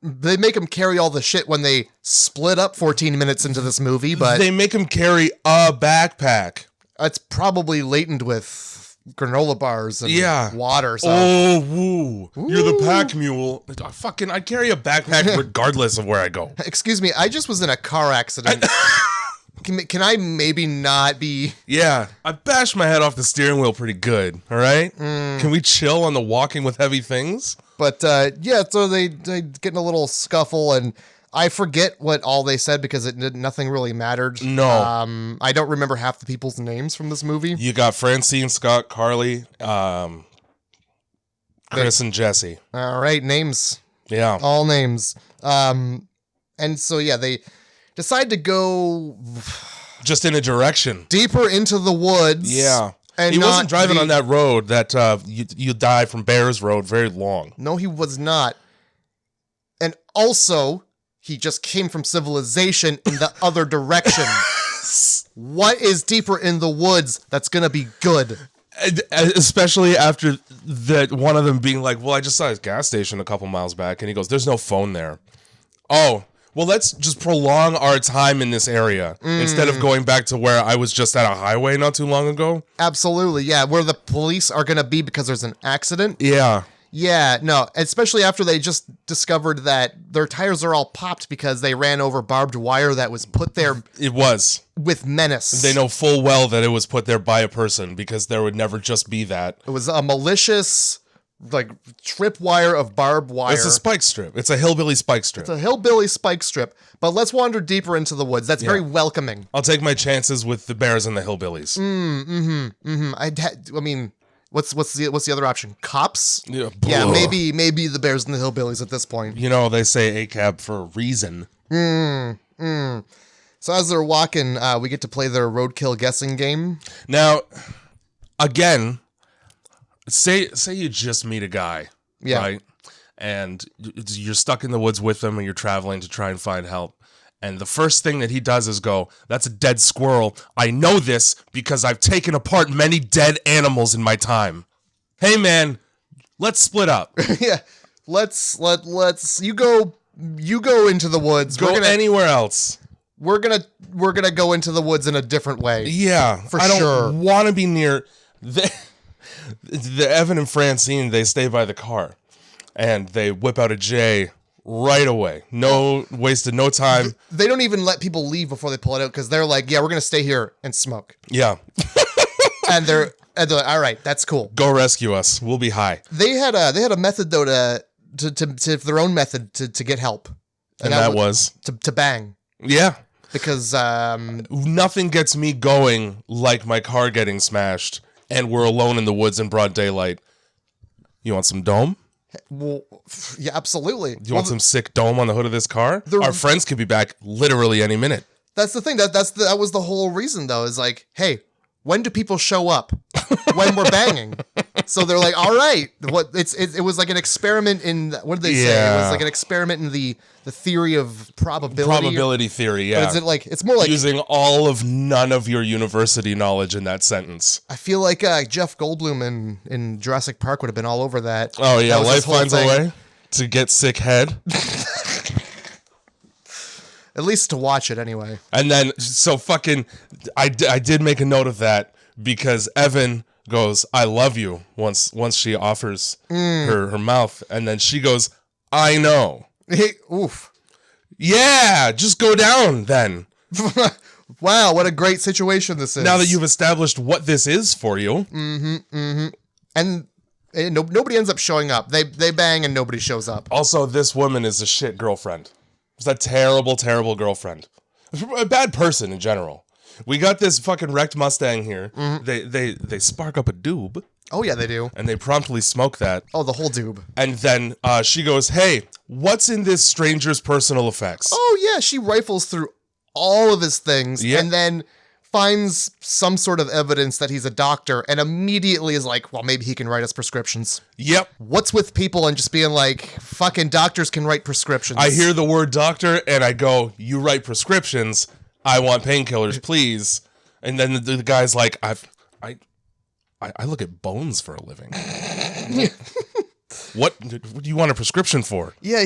They make him carry all the shit when they split up 14 minutes into this movie, but... they make him carry a backpack. It's probably latent with granola bars and water. So. Oh, woo. You're the pack mule. I carry a backpack regardless of where I go. Excuse me, I just was in a car accident. Can I maybe not be... Yeah, I bashed my head off the steering wheel pretty good, all right? Can we chill on the walking with heavy things? But, so they get in a little scuffle, and I forget what all they said because nothing really mattered. No. I don't remember half the people's names from this movie. You got Francine, Scott, Carly, Chris, and Jessie. All right, names. Yeah. All names. And so, yeah, they... decide to go just in a direction deeper into the woods. Yeah. And he wasn't driving on that road that you die from Bears Road very long. No, he was not. And also, he just came from civilization in the other direction. What is deeper in the woods that's going to be good? Especially after that one of them being like, well, I just saw his gas station a couple miles back. And he goes, there's no phone there. Oh, well, let's just prolong our time in this area instead of going back to where I was just at a highway not too long ago. Absolutely, yeah, where the police are going to be because there's an accident. Yeah. Yeah, no, especially after they just discovered that their tires are all popped because they ran over barbed wire that was put there. It was. With menace. They know full well that it was put there by a person because there would never just be that. It was a malicious, like, tripwire of barbed wire. It's a spike strip. It's a hillbilly spike strip. It's a hillbilly spike strip. But let's wander deeper into the woods. That's very welcoming. I'll take my chances with the bears and the hillbillies. I mean... What's the other option? Cops? Yeah, maybe the bears and the hillbillies at this point. You know, they say ACAB for a reason. So as they're walking, we get to play their roadkill guessing game. Now, again, say you just meet a guy, right? And you're stuck in the woods with him and you're traveling to try and find help. And the first thing that he does is go, that's a dead squirrel. I know this because I've taken apart many dead animals in my time. Hey, man, let's split up. Yeah, let's you go into the woods. Go anywhere else. We're gonna go into the woods in a different way. Yeah, for sure. I don't want to be near the Evan and Francine. They stay by the car, and they whip out a J. Right away. Wasted no time. They don't even let people leave before they pull it out because they're like, yeah, we're going to stay here and smoke. Yeah. and they're like, all right, that's cool. Go rescue us. We'll be high. They had a method though to their own method to get help. And that was to bang. Yeah. Because nothing gets me going like my car getting smashed and we're alone in the woods in broad daylight. You want some dome? Well, yeah, absolutely. Do you want some sick dome on the hood of this car? Our friends could be back literally any minute. That's the thing. That was the whole reason, though, is like, hey, when do people show up? When we're banging. So they're like, all right. It was like an experiment in, what did they say? It was like an experiment in the theory of probability. Probability theory, yeah. But is it like, it's more like using none of your university knowledge in that sentence. I feel like Jeff Goldblum in Jurassic Park would have been all over that. Oh yeah, life finds a way to get sick head. At least to watch it anyway. And then, so fucking, I did make a note of that because Evan goes, I love you, once she offers her mouth. And then she goes, I know. Hey, oof. Yeah, just go down then. Wow, what a great situation this is. Now that you've established what this is for you. And nobody ends up showing up. They bang and nobody shows up. Also, this woman is a shit girlfriend. It's a terrible, terrible girlfriend. A bad person in general. We got this fucking wrecked Mustang here. They spark up a doob. Oh yeah, they do. And they promptly smoke that. Oh, the whole doob. And then she goes, hey, what's in this stranger's personal effects? Oh yeah, she rifles through all of his things and then finds some sort of evidence that he's a doctor and immediately is like, well, maybe he can write us prescriptions. Yep. What's with people and just being like, fucking doctors can write prescriptions? I hear the word doctor and I go, you write prescriptions. I want painkillers, please. And then the guy's like, I look at bones for a living. What do you want a prescription for? Yeah,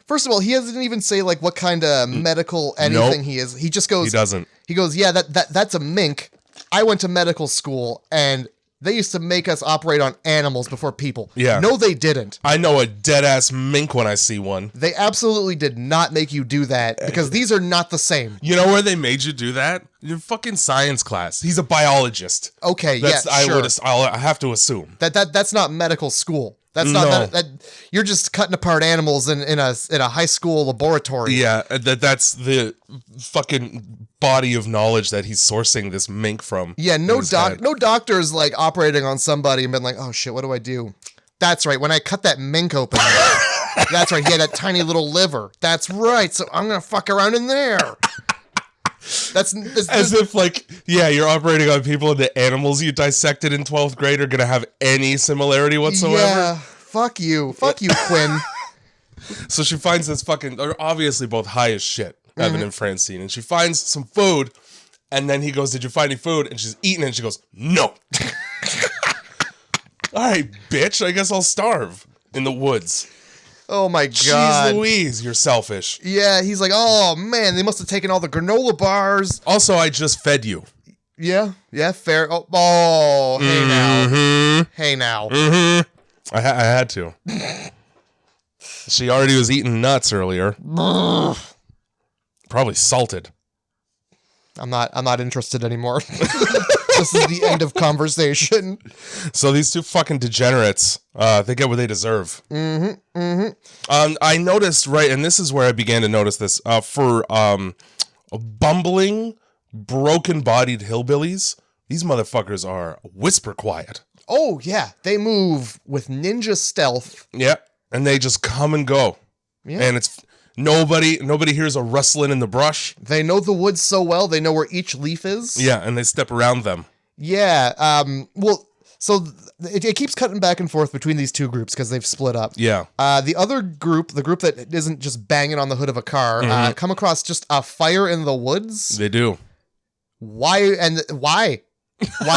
first of all, he doesn't even say like what kind of medical anything he is. He just goes. He doesn't. He goes, yeah, that's a mink. I went to medical school and they used to make us operate on animals before people. Yeah. No, they didn't. I know a dead ass mink when I see one. They absolutely did not make you do that because these are not the same. You know where they made you do that? Your fucking science class. He's a biologist. Okay, sure. I have to assume that's not medical school. That's not that. You're just cutting apart animals in a high school laboratory. Yeah, that's the fucking body of knowledge that he's sourcing this mink from. Yeah, no doctor's like operating on somebody and been like, oh shit, what do I do? That's right. When I cut that mink open, that's right. He had that tiny little liver. That's right. So I'm gonna fuck around in there. That's as if like, yeah, you're operating on people and the animals you dissected in 12th grade are gonna have any similarity whatsoever. Yeah, fuck you, Quinn. So she finds this fucking, they're obviously both high as shit, Evan and Francine, and she finds some food, and then he goes, did you find any food? And she's eating it, and she goes, no. All right, bitch, I guess I'll starve in the woods. Oh my God. Jeez Louise, you're selfish. Yeah, he's like, oh man, they must have taken all the granola bars. Also, I just fed you. Yeah, fair. Oh, hey now. Hey now. I had to. She already was eating nuts earlier. Probably salted. I'm not interested anymore. This is the end of conversation. So these two fucking degenerates, they get what they deserve. I noticed, right, and this is where I began to notice this, for bumbling, broken-bodied hillbillies, these motherfuckers are whisper quiet. Oh, yeah. They move with ninja stealth. Yeah, and they just come and go. Yeah. And it's... Nobody hears a rustling in the brush. They know the woods so well, they know where each leaf is. Yeah, and they step around them. Yeah, well, so it keeps cutting back and forth between these two groups because they've split up. Yeah. The other group, the group that isn't just banging on the hood of a car, come across just a fire in the woods. They do. Why? Why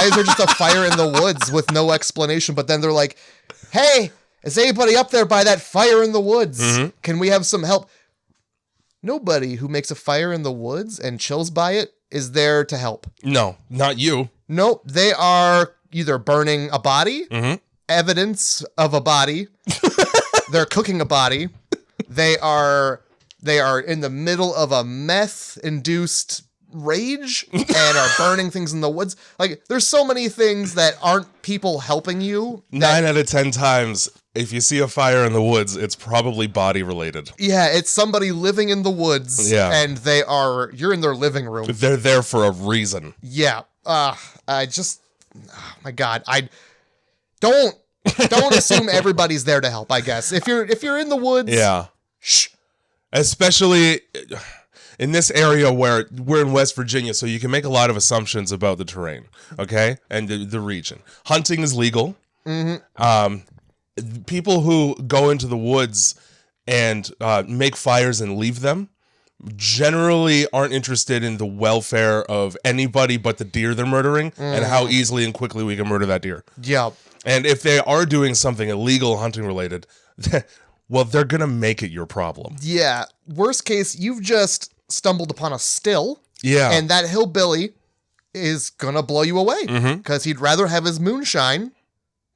is there just a fire in the woods with no explanation? But then they're like, hey, is anybody up there by that fire in the woods? Can we have some help? Nobody who makes a fire in the woods and chills by it is there to help. No, not you. Nope. They are either burning a body, evidence of a body. They're cooking a body. They are in the middle of a meth-induced rage and are burning things in the woods. Like, there's so many things that aren't people helping you. 9 out of 10 times, if you see a fire in the woods, it's probably body related. Yeah, it's somebody living in the woods. Yeah. And you're in their living room. They're there for a reason. Yeah. Oh my God. Don't assume everybody's there to help, I guess. If you're in the woods. Yeah. Shh. Especially in this area where we're in West Virginia, so you can make a lot of assumptions about the terrain, okay? And the region. Hunting is legal. People who go into the woods and make fires and leave them generally aren't interested in the welfare of anybody but the deer they're murdering and how easily and quickly we can murder that deer. Yeah. And if they are doing something illegal hunting related, well, they're going to make it your problem. Yeah. Worst case, you've just stumbled upon a still. Yeah. And that hillbilly is going to blow you away because he'd rather have his moonshine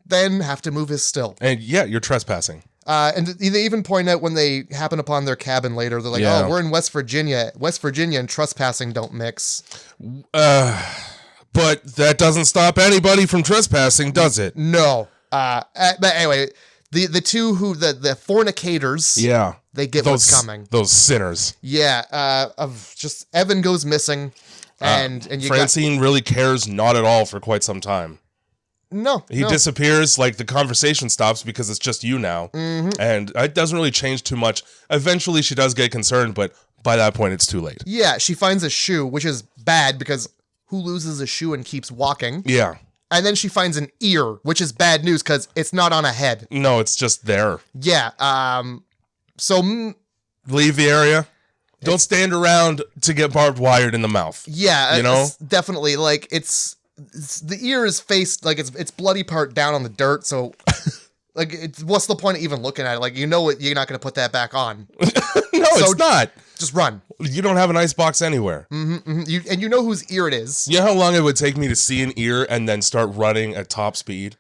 than have to move his still. And yeah, you're trespassing. And they even point out when they happen upon their cabin later, they're like, oh, we're in West Virginia. West Virginia and trespassing don't mix. But that doesn't stop anybody from trespassing, does it? No. But anyway, the two the fornicators, they get what's coming. Those sinners. Yeah. Evan goes missing, and Francine really cares not at all for quite some time. No. He disappears, like the conversation stops because it's just you now. And it doesn't really change too much. Eventually she does get concerned, but by that point it's too late. Yeah, she finds a shoe, which is bad because who loses a shoe and keeps walking? Yeah. And then she finds an ear, which is bad news because it's not on a head. No, it's just there. Yeah. So leave the area. Don't stand around to get barbed wired in the mouth. Yeah. You know? Definitely. Like, it's the ear is faced, like, it's bloody part down on the dirt, so like, what's the point of even looking at it? Like, you know you're not going to put that back on. No, it's not. Just run. You don't have an icebox anywhere. You know whose ear it is. You know how long it would take me to see an ear and then start running at top speed?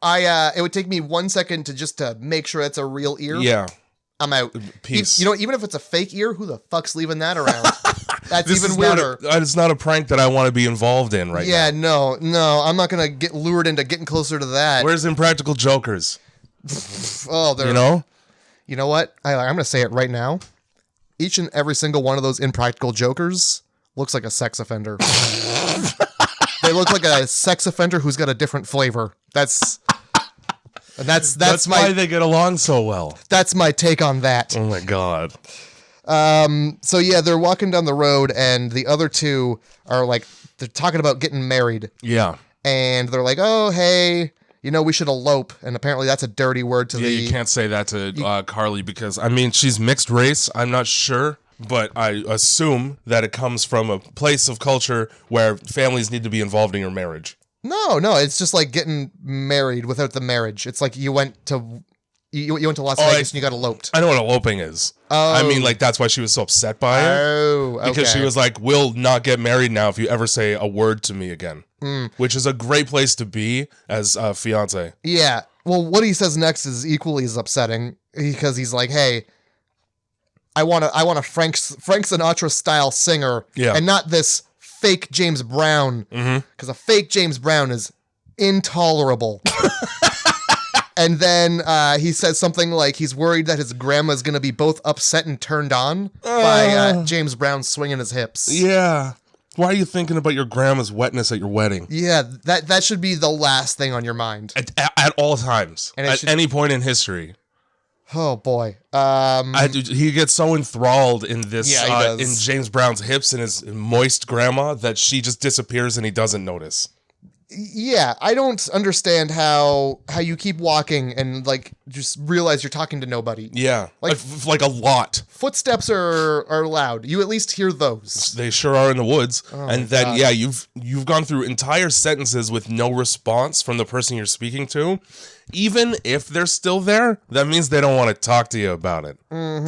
It would take me 1 second to make sure it's a real ear. Yeah. I'm out. Peace. Even if it's a fake ear, who the fuck's leaving that around? That's even weirder. It's not a prank that I want to be involved in right now. Yeah, no. I'm not going to get lured into getting closer to that. Where's Impractical Jokers? Oh, they're... You know? You know what? I'm going to say it right now. Each and every single one of those Impractical Jokers looks like a sex offender. They look like a sex offender who's got a different flavor. That's why they get along so well. That's my take on that. Oh my God. So yeah, they're walking down the road and the other two are like, they're talking about getting married. Yeah. And they're like, oh, hey, we should elope. And apparently that's a dirty word to you can't say that to Carly because, I mean, she's mixed race. I'm not sure, but I assume that it comes from a place of culture where families need to be involved in your marriage. No, it's just like getting married without the marriage. It's like you went to You went to Las Vegas and you got eloped. I know what eloping is. Oh. I mean, like, that's why she was so upset by it. Oh, okay. Because she was like, we'll not get married now if you ever say a word to me again. Which is a great place to be as a fiance. Yeah. Well, what he says next is equally as upsetting because he's like, hey, I want a Frank Sinatra style singer and not this fake James Brown. Because a fake James Brown is intolerable. And then he says something like he's worried that his grandma's going to be both upset and turned on by James Brown swinging his hips. Yeah. Why are you thinking about your grandma's wetness at your wedding? Yeah, that should be the last thing on your mind. At all times. At any point in history. Oh, boy. He gets so enthralled in this, in James Brown's hips and his moist grandma that she just disappears and he doesn't notice. Yeah, I don't understand how you keep walking and like just realize you're talking to nobody. Yeah, like a lot. Footsteps are loud. You at least hear those. They sure are in the woods. Oh, and then you've gone through entire sentences with no response from the person you're speaking to. Even if they're still there, that means they don't want to talk to you about it.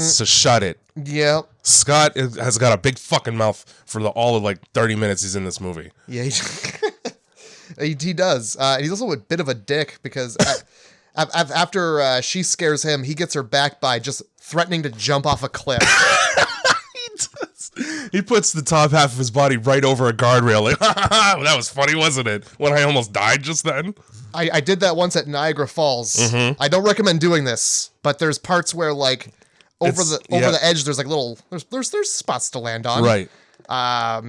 So shut it. Yeah. Scott has got a big fucking mouth for all of like 30 minutes he's in this movie. Yeah. He does. He's also a bit of a dick because after she scares him, he gets her back by just threatening to jump off a cliff. He does. He puts the top half of his body right over a guardrail. Like, that was funny, wasn't it? When I almost died just then. I did that once at Niagara Falls. I don't recommend doing this, but there's parts where like over the edge, there's like there's spots to land on. Right.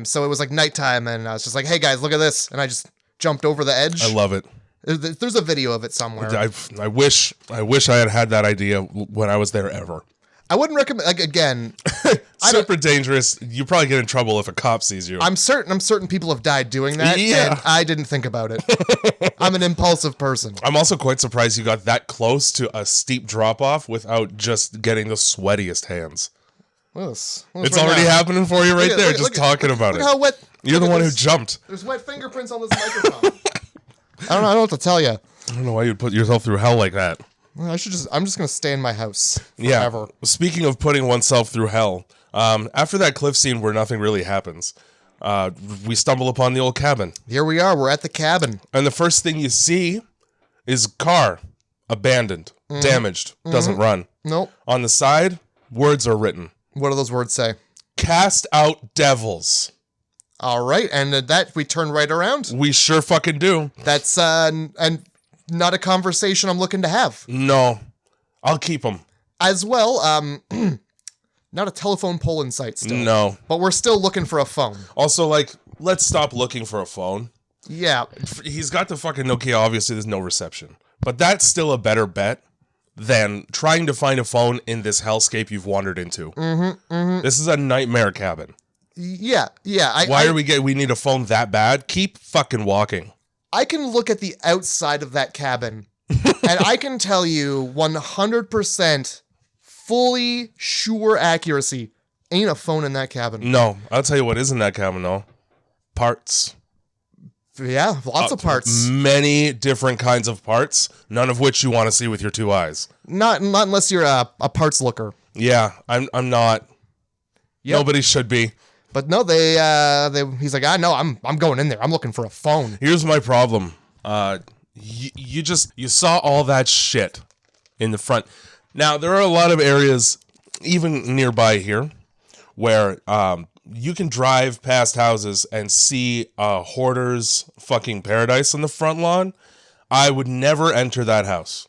So it was like nighttime, and I was just like, "Hey guys, look at this!" And I just jumped over the edge. I love it. There's a video of it somewhere. I wish I had that idea when I was there ever. I wouldn't recommend, like, again, super dangerous. You probably get in trouble if a cop sees you. I'm certain people have died doing that. Yeah. And I didn't think about it. I'm an impulsive person. I'm also quite surprised you got that close to a steep drop off without just getting the sweatiest hands. It's right already happening for you right there, just talking about it. Look how wet. You're the one who jumped. There's wet fingerprints on this microphone. I don't know what to tell you. I don't know why you'd put yourself through hell like that. I'm just going to stay in my house forever. Yeah. Speaking of putting oneself through hell, after that cliff scene where nothing really happens, we stumble upon the old cabin. Here we are. We're at the cabin. And the first thing you see is car, abandoned, damaged, doesn't run. Nope. On the side, words are written. What do those words say? Cast out devils. All right. And that we turn right around. We sure fucking do. That's and not a conversation I'm looking to have. No. I'll keep them. As well, not a telephone pole in sight still. No. But we're still looking for a phone. Also, like, let's stop looking for a phone. Yeah. He's got the fucking Nokia. Obviously, there's no reception. But that's still a better bet than trying to find a phone in this hellscape you've wandered into. This is a nightmare cabin. Yeah. Why we need a phone that bad? Keep fucking walking. I can look at the outside of that cabin, and I can tell you 100% fully sure accuracy, ain't a phone in that cabin. No, I'll tell you what is in that cabin, though. Parts. Yeah, lots of parts. Many different kinds of parts, none of which you want to see with your two eyes. Not unless you're a parts looker. Yeah, I'm not. Yep. Nobody should be. But no, he's like, no, I'm going in there. I'm looking for a phone. Here's my problem. You saw all that shit in the front. Now, there are a lot of areas, even nearby here, where you can drive past houses and see a hoarder's fucking paradise on the front lawn. I would never enter that house.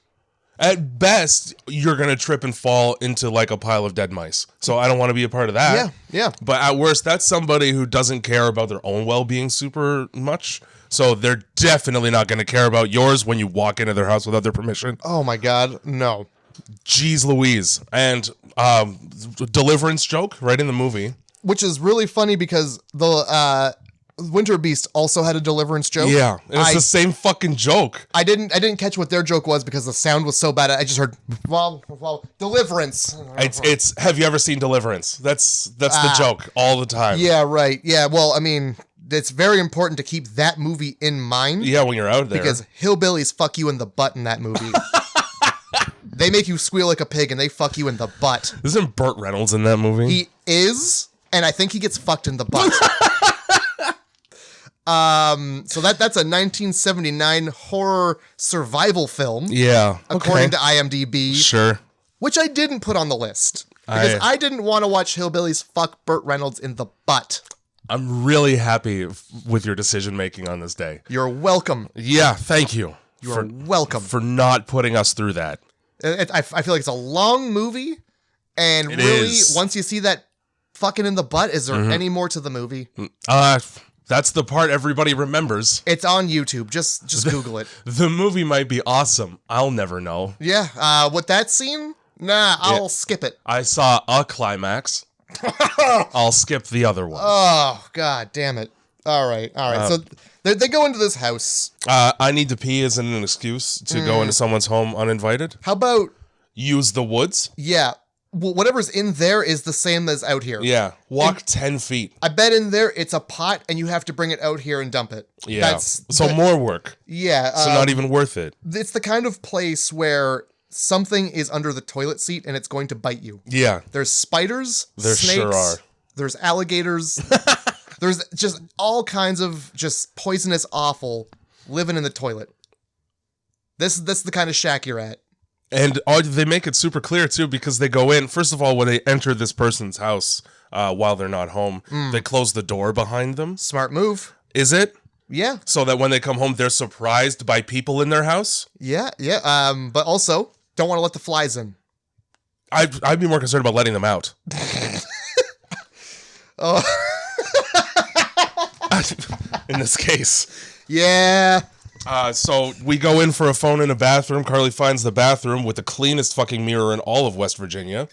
At best, you're going to trip and fall into like a pile of dead mice. So I don't want to be a part of that. Yeah. But at worst, that's somebody who doesn't care about their own well-being super much. So they're definitely not going to care about yours when you walk into their house without their permission. Oh my God, no. Jeez Louise. And deliverance joke right in the movie. Which is really funny because the Winter Beast also had a deliverance joke. Yeah, it's the same fucking joke. I didn't catch what their joke was because the sound was so bad. I just heard well, deliverance. It's have you ever seen Deliverance? That's the joke all the time. Yeah, right. Yeah, well, I mean, it's very important to keep that movie in mind. Yeah, when you're out there. Because hillbillies fuck you in the butt in that movie. They make you squeal like a pig and they fuck you in the butt. Isn't Burt Reynolds in that movie? He is, and I think he gets fucked in the butt. So that's a 1979 horror survival film. Yeah. According to IMDb. Sure. Which I didn't put on the list. Because I didn't want to watch hillbillies fuck Burt Reynolds in the butt. I'm really happy with your decision making on this day. You're welcome. Yeah, thank you. You're welcome. For not putting us through that. I feel like it's a long movie, and once you see that fucking in the butt, is there any more to the movie? That's the part everybody remembers. It's on YouTube. Just Google it. The movie might be awesome. I'll never know. Yeah. With that scene, I'll skip it. I saw a climax. I'll skip the other one. Oh, God damn it. All right. So they go into this house. I need to pee isn't an excuse to go into someone's home uninvited. How about... Use the woods? Yeah. Well, whatever's in there is the same as out here. Yeah. Walk 10 feet. I bet in there it's a pot and you have to bring it out here and dump it. Yeah. More work. Yeah. So not even worth it. It's the kind of place where... something is under the toilet seat and it's going to bite you. Yeah. There's spiders, there snakes, sure are. There's alligators. There's just all kinds of just poisonous offal living in the toilet. This is the kind of shack you're at. And they make it super clear too, because they go in, first of all, when they enter this person's house while they're not home, they close the door behind them. Smart move. Is it? Yeah. So that when they come home, they're surprised by people in their house? Yeah. But also, don't want to let the flies in. I'd be more concerned about letting them out. Oh. In this case. Yeah. So we go in for a phone in a bathroom. Carly finds the bathroom with the cleanest fucking mirror in all of West Virginia.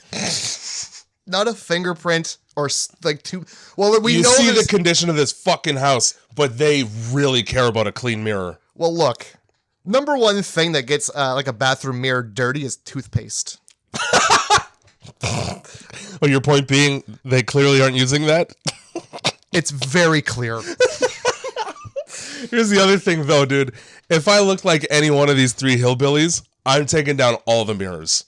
Not a fingerprint or like two. Well, we know see the condition of this fucking house, but they really care about a clean mirror. Well, look, number one thing that gets like a bathroom mirror dirty is toothpaste. Well, your point being, they clearly aren't using that? It's very clear. Here's the other thing, though, dude. If I looked like any one of these three hillbillies, I'm taking down all the mirrors.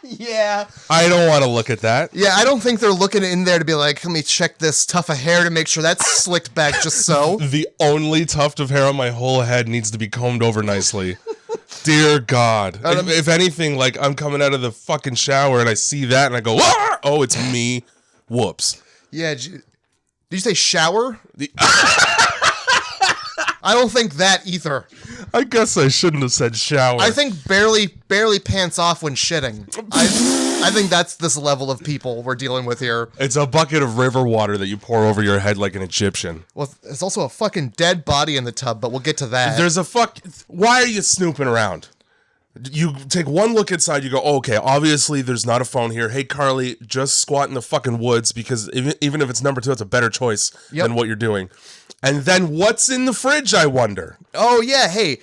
Yeah. I don't want to look at that. Yeah, I don't think they're looking in there to be like, let me check this tuft of hair to make sure that's slicked back just so. The only tuft of hair on my whole head needs to be combed over nicely. Dear God. If anything, like, I'm coming out of the fucking shower and I see that and I go, ah! Oh, it's me. Whoops. Yeah. Did you say shower? I don't think that either. I guess I shouldn't have said shower. I think barely pants off when shitting. I think that's this level of people we're dealing with here. It's a bucket of river water that you pour over your head like an Egyptian. Well, there's also a fucking dead body in the tub, but we'll get to that. Why are you snooping around? You take one look inside, you go, oh, okay, obviously there's not a phone here. Hey, Carly, just squat in the fucking woods because even if it's number 2, it's a better choice than what you're doing. And then what's in the fridge, I wonder? Oh, yeah, hey,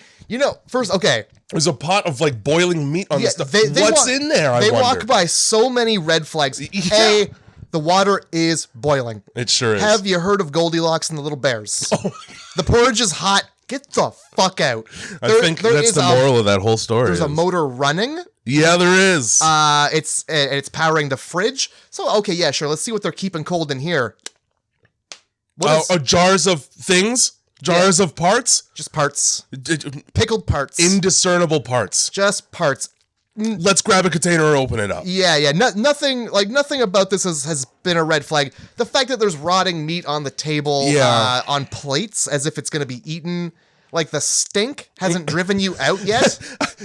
first, okay. There's a pot of, like, boiling meat on the stuff. What's in there, I wonder? They walk by so many red flags. Yeah. A, the water is boiling. It sure is. Have you heard of Goldilocks and the Little Bears? Oh. The porridge is hot. Get the fuck out. I think that's the moral of that whole story. There's a motor running. Yeah, there is. It's powering the fridge. So, okay, yeah, sure. Let's see what they're keeping cold in here. Jars of things? Jars of parts? Just parts. Pickled parts. Indiscernible parts. Just parts. Let's grab a container and open it up. Yeah. Nothing about this has been a red flag. The fact that there's rotting meat on the table, on plates, as if it's going to be eaten. Like the stink hasn't driven you out yet.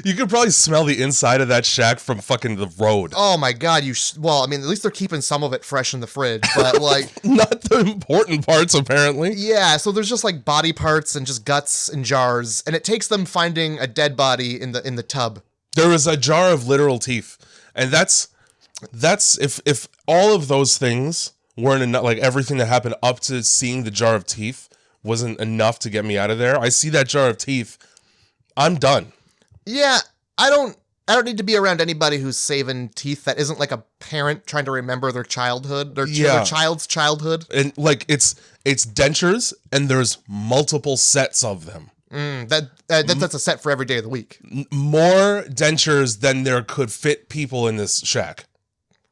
You could probably smell the inside of that shack from fucking the road. Oh my God. Well, I mean, at least they're keeping some of it fresh in the fridge, but like. Not the important parts, apparently. Yeah. So there's just like body parts and just guts in jars. And it takes them finding a dead body in the tub. There was a jar of literal teeth. And that's if all of those things weren't enough, like everything that happened up to seeing the jar of teeth wasn't enough to get me out of there. I see that jar of teeth, I'm done. Yeah, I don't need to be around anybody who's saving teeth that isn't like a parent trying to remember their childhood, their child's childhood. And like it's dentures and there's multiple sets of them. That's a set for every day of the week. More dentures than there could fit people in this shack.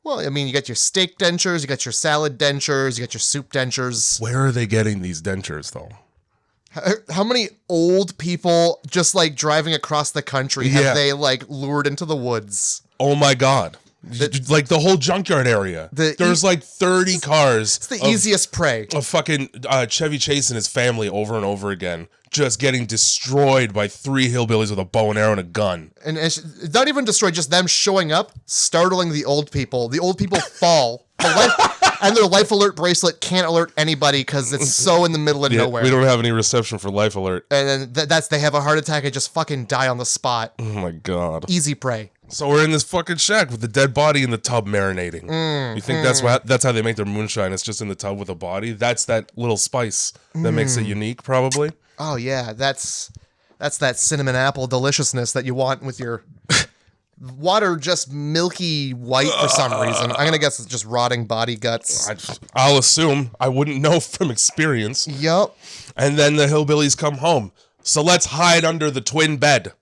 Well, I mean, you got your steak dentures, you got your salad dentures, you got your soup dentures. Where are they getting these dentures, though? How many old people just like driving across the country have they like lured into the woods? Oh my God. Like the whole junkyard area. There's like 30 cars. It's the easiest prey. Of fucking Chevy Chase and his family over and over again. Just getting destroyed by 3 hillbillies with a bow and arrow and a gun. And it's not even destroyed, just them showing up, startling the old people. The old people fall. And their life alert bracelet can't alert anybody because it's so in the middle of nowhere. We don't have any reception for life alert. And then they have a heart attack and just fucking die on the spot. Oh my God. Easy prey. So we're in this fucking shack with the dead body in the tub marinating. You think that's how they make their moonshine? It's just in the tub with a body? That's that little spice that makes it unique, probably. Oh yeah, that's that cinnamon apple deliciousness that you want with your water just milky white for some reason. I'm gonna guess it's just rotting body guts. I'll assume. I wouldn't know from experience. Yup. And then the hillbillies come home. So let's hide under the twin bed.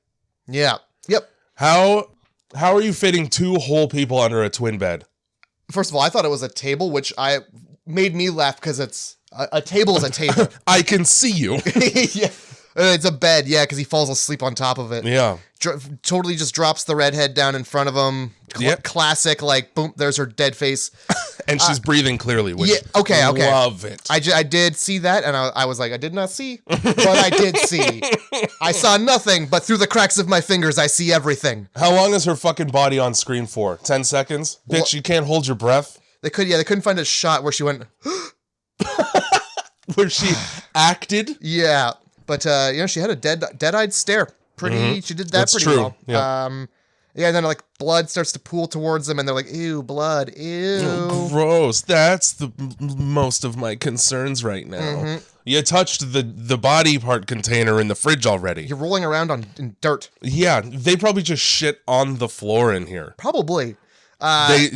Yeah. Yep. How are you fitting 2 whole people under a twin bed? First of all, I thought it was a table, which made me laugh because it's a table is a table. I can see you. Yeah. It's a bed, yeah, because he falls asleep on top of it. Yeah. Totally just drops the redhead down in front of him. Classic, like, boom, there's her dead face. And she's breathing clearly, which okay. Love it. I did see that, and I was like, I did not see, but I did see. I saw nothing, but through the cracks of my fingers, I see everything. How long is her fucking body on screen for? 10 seconds? Bitch, you can't hold your breath? They couldn't find a shot where she went... Where she acted? Yeah. But, she had a dead-eyed stare. She did that pretty well. Yeah. And then, like, blood starts to pool towards them, and they're like, ew, blood, ew. Oh, gross. That's the most of my concerns right now. You touched the body part container in the fridge already. You're rolling around in dirt. Yeah, they probably just shit on the floor in here. Probably. They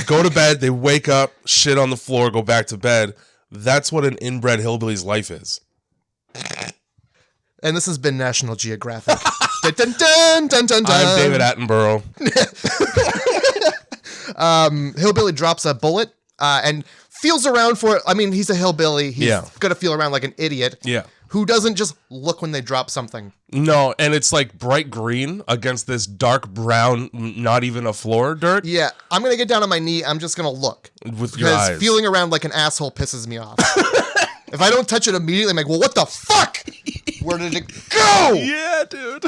go to bed, they wake up, shit on the floor, go back to bed. That's what an inbred hillbilly's life is. And this has been National Geographic. Dun, dun, dun, dun, dun, dun. I'm David Attenborough. Hillbilly drops a bullet and feels around for it. I mean, he's a hillbilly. He's going to feel around like an idiot. Yeah. Who doesn't just look when they drop something. No, and it's like bright green against this dark brown, not even a floor dirt. Yeah, I'm going to get down on my knee. I'm just going to look. With your eyes. Because feeling around like an asshole pisses me off. If I don't touch it immediately, I'm like, well, what the fuck? Where did it go? Yeah, dude.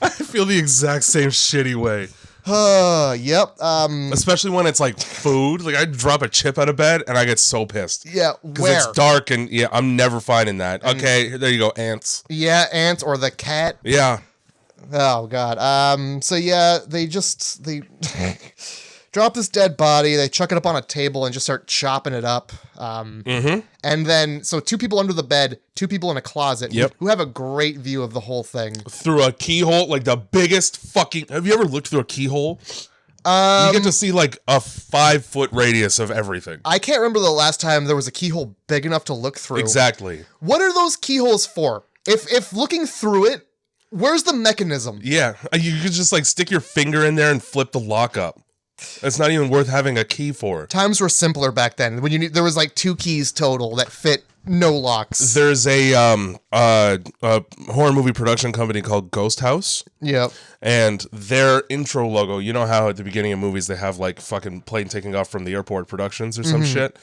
I feel the exact same shitty way. Yep. Especially when it's like food. Like I drop a chip out of bed and I get so pissed. Yeah, because it's dark and I'm never finding that. Okay, there you go, ants. Yeah, ants or the cat. Yeah. Oh God. So yeah, they drop this dead body. They chuck it up on a table and just start chopping it up. And then, so 2 people under the bed, 2 people in a closet who have a great view of the whole thing. Through a keyhole, like the biggest fucking... Have you ever looked through a keyhole? You get to see like a 5-foot radius of everything. I can't remember the last time there was a keyhole big enough to look through. Exactly. What are those keyholes for? If looking through it, where's the mechanism? Yeah, you could just like stick your finger in there and flip the lock up. It's not even worth having a key for. Times were simpler back then. When there was like 2 keys total that fit no locks. There's a horror movie production company called Ghost House. Yep. And their intro logo, you know how at the beginning of movies they have like fucking plane taking off from the airport productions or some shit?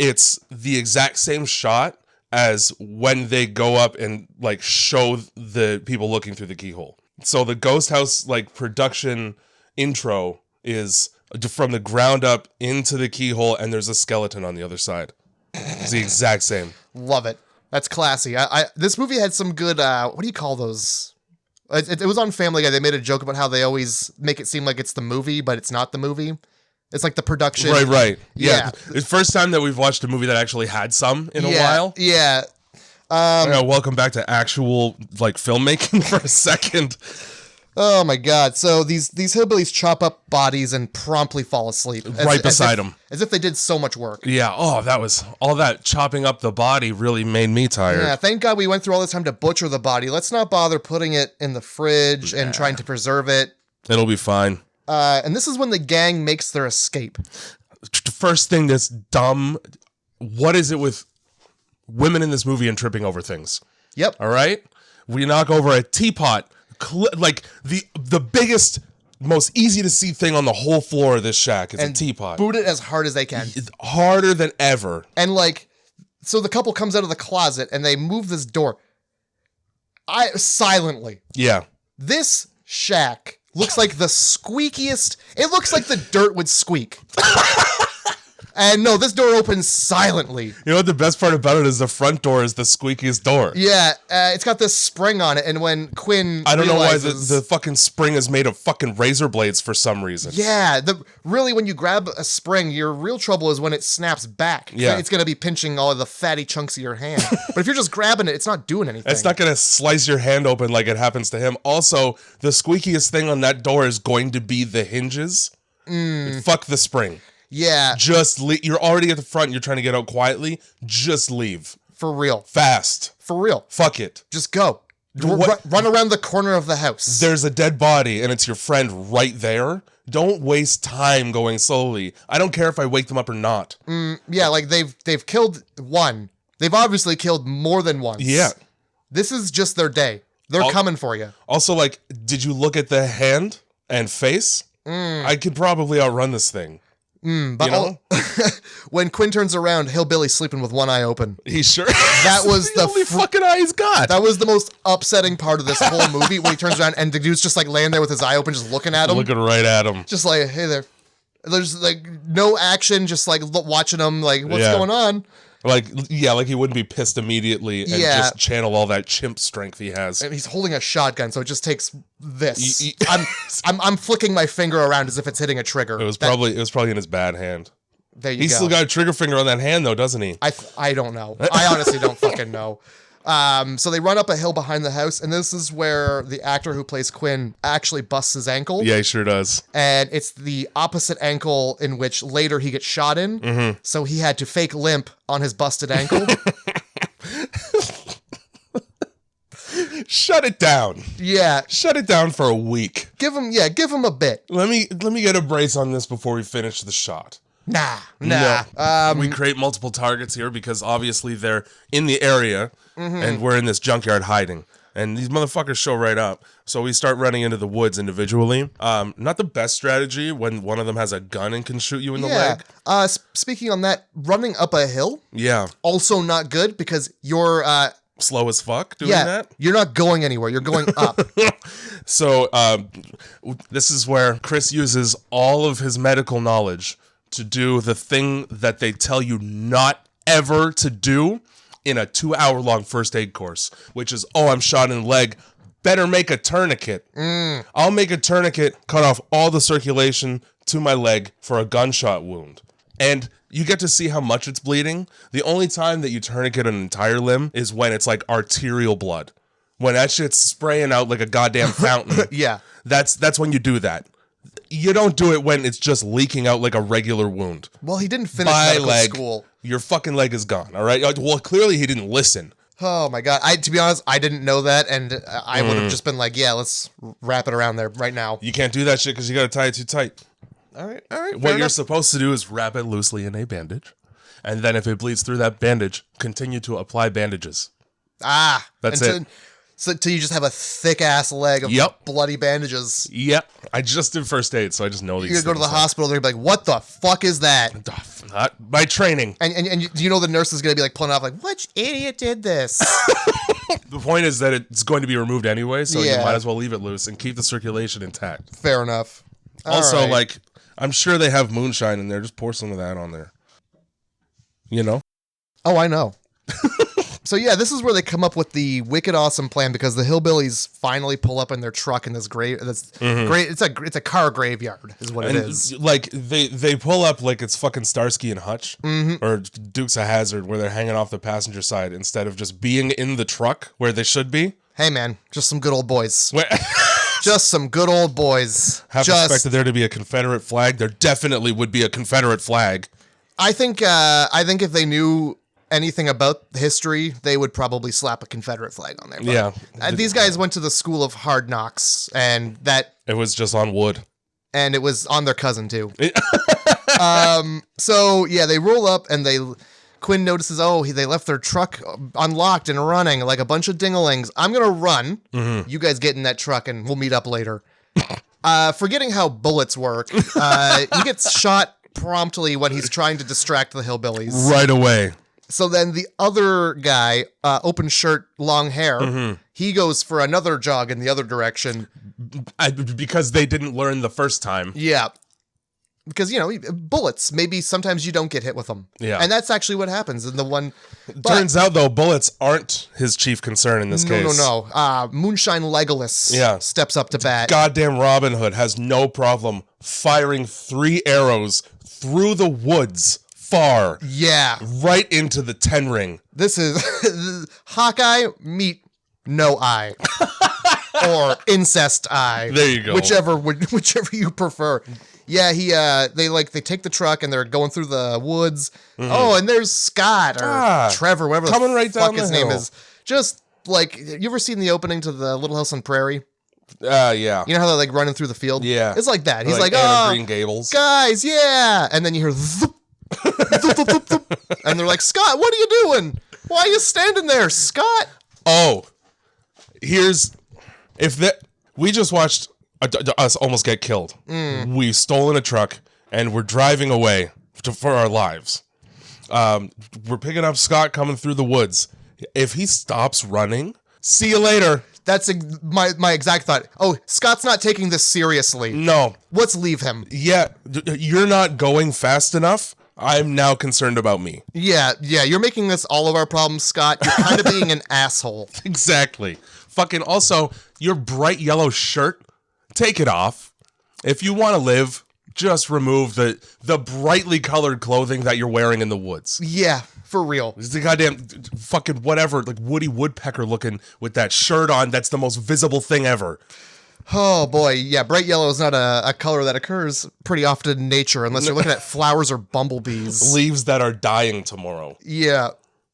It's the exact same shot as when they go up and like show the people looking through the keyhole. So the Ghost House like production intro is from the ground up into the keyhole, and there's a skeleton on the other side. It's the exact same. Love it. That's classy. This movie had some good, what do you call those? It was on Family Guy. They made a joke about how they always make it seem like it's the movie, but it's not the movie. It's like the production. Right. Yeah. It's the first time that we've watched a movie that actually had some in a while. Yeah. Welcome back to actual like filmmaking for a second. Oh my God. So these hillbillies chop up bodies and promptly fall asleep. Right beside them. As if they did so much work. Yeah. Oh, that was all that chopping up the body really made me tired. Yeah. Thank God we went through all this time to butcher the body. Let's not bother putting it in the fridge and trying to preserve it. It'll be fine. And this is when the gang makes their escape. First thing that's dumb. What is it with women in this movie and tripping over things? Yep. All right. We knock over a teapot. Like the biggest, most easy to see thing on the whole floor of this shack is a teapot. Boot it as hard as they can. It's harder than ever. And like, so the couple comes out of the closet and they move this door. Silently. Yeah. This shack looks like the squeakiest. It looks like the dirt would squeak. And no, this door opens silently. You know what the best part about it is? The front door is the squeakiest door. Yeah, it's got this spring on it, and when Quinn I don't know why the fucking spring is made of fucking razor blades for some reason. Yeah, really when you grab a spring, your real trouble is when it snaps back. Yeah. It's going to be pinching all of the fatty chunks of your hand. But if you're just grabbing it, it's not doing anything. It's not going to slice your hand open like it happens to him. Also, the squeakiest thing on that door is going to be the hinges. Fuck the spring. Yeah. Just leave. You're already at the front. You're trying to get out quietly. Just leave. For real. Fast. For real. Fuck it. Just go. Run around the corner of the house. There's a dead body and it's your friend right there. Don't waste time going slowly. I don't care if I wake them up or not. Yeah, like they've killed one. They've obviously killed more than once. Yeah. This is just their day. They're coming for you. Also, like, did you look at the hand and face? I could probably outrun this thing. But you know? When Quinn turns around, Hillbilly's sleeping with one eye open. He sure That was the only fucking eye he's got. That was the most upsetting part of this whole movie when he turns around and the dude's just like laying there with his eye open, just looking at him. Looking right at him. Just like, hey there. There's like no action, just like watching him, like, what's going on? Like, yeah, like he wouldn't be pissed immediately and just channel all that chimp strength he has. And he's holding a shotgun, so it just takes this. I'm flicking my finger around as if it's hitting a trigger. It was probably in his bad hand. There you go. He's still got a trigger finger on that hand though, doesn't he? I don't know. I honestly don't fucking know. So they run up a hill behind the house, and this is where the actor who plays Quinn actually busts his ankle. Yeah, he sure does. And it's the opposite ankle in which later he gets shot in. So he had to fake limp on his busted ankle. Shut it down. Yeah. Shut it down for a week. Give him a bit. Let me get a brace on this before we finish the shot. Nah. No. We create multiple targets here because obviously they're in the area and we're in this junkyard hiding. And these motherfuckers show right up. So we start running into the woods individually. Not the best strategy when one of them has a gun and can shoot you in the leg. Speaking on that, running up a hill. Yeah. Also not good because you're slow as fuck doing that. You're not going anywhere. You're going up. So this is where Chris uses all of his medical knowledge to do the thing that they tell you not ever to do in a 2-hour-long first aid course, which is, I'm shot in the leg, better make a tourniquet. I'll make a tourniquet, cut off all the circulation to my leg for a gunshot wound. And you get to see how much it's bleeding. The only time that you tourniquet an entire limb is when it's like arterial blood. When that shit's spraying out like a goddamn fountain. Yeah. That's when you do that. You don't do it when it's just leaking out like a regular wound. Well, he didn't finish medical school. Your fucking leg is gone, all right? Well, clearly he didn't listen. Oh, my God. To be honest, I didn't know that, and I would have just been like, yeah, let's wrap it around there right now. You can't do that shit because you got to tie it too tight. All right. What you're supposed to do is wrap it loosely in a bandage, and then if it bleeds through that bandage, continue to apply bandages. That's it. So till you just have a thick ass leg of bloody bandages. Yep. I just did first aid, so I just know these things. You go to the hospital, they're gonna be like, what the fuck is that? Not my training. And you know the nurse is gonna be like pulling off like, which idiot did this? The point is that it's going to be removed anyway, so you might as well leave it loose and keep the circulation intact. Fair enough. Also, like, I'm sure they have moonshine in there. Just pour some of that on there. You know? Oh, I know. So yeah, this is where they come up with the wicked awesome plan because the hillbillies finally pull up in their truck in this great. It's a car graveyard, is what it is. Like they pull up like it's fucking Starsky and Hutch or Dukes of Hazzard, where they're hanging off the passenger side instead of just being in the truck where they should be. Hey man, just some good old boys. Just some good old boys. Half expected there to be a Confederate flag. There definitely would be a Confederate flag. I think if they knew anything about history, they would probably slap a Confederate flag on there. Yeah. These guys went to the school of hard knocks, and that... It was just on wood. And it was on their cousin, too. So, yeah, they roll up, and Quinn notices, they left their truck unlocked and running like a bunch of dinglings. I'm going to run. Mm-hmm. You guys get in that truck, and we'll meet up later. Forgetting how bullets work, he gets shot promptly when he's trying to distract the hillbillies. Right away. So then the other guy, open shirt, long hair, mm-hmm. he goes for another jog in the other direction. Because they didn't learn the first time. Yeah. Because, bullets, maybe sometimes you don't get hit with them. Yeah. And that's actually what happens in the one. Turns out, though, bullets aren't his chief concern in this case. No. Moonshine Legolas steps up to bat. Goddamn Robin Hood has no problem firing 3 arrows through the woods far. Yeah. Right into the 10 ring. This is Hawkeye meet no eye. Or incest eye. There you go. Whichever you prefer. Yeah, they take the truck and they're going through the woods. Mm-hmm. Oh, and there's Scott or Trevor, whatever coming right down his name is. Just like, you ever seen the opening to the Little House on Prairie? Yeah. You know how they're running through the field? Yeah. It's like that. He's like Green Gables. Guys, yeah. And then you hear zoop, zoop, zoop, zoop, zoop. And they're like, Scott, what are you doing? Why are you standing there, Scott? Oh, we just watched us almost get killed. We've stolen a truck and we're driving away for our lives. We're picking up Scott coming through the woods. If he stops running, see you later. That's my exact thought. Oh, Scott's not taking this seriously. No. Let's leave him. Yeah, you're not going fast enough. I'm now concerned about me. Yeah, you're making this all of our problems, Scott. You're kind of being an asshole. Exactly. Fucking also, your bright yellow shirt, take it off. If you want to live, just remove the brightly colored clothing that you're wearing in the woods. Yeah, for real. It's the goddamn fucking whatever, like Woody Woodpecker looking with that shirt on. That's the most visible thing ever. Oh boy, yeah, bright yellow is not a color that occurs pretty often in nature unless you're looking at flowers or bumblebees. Leaves that are dying tomorrow. Yeah.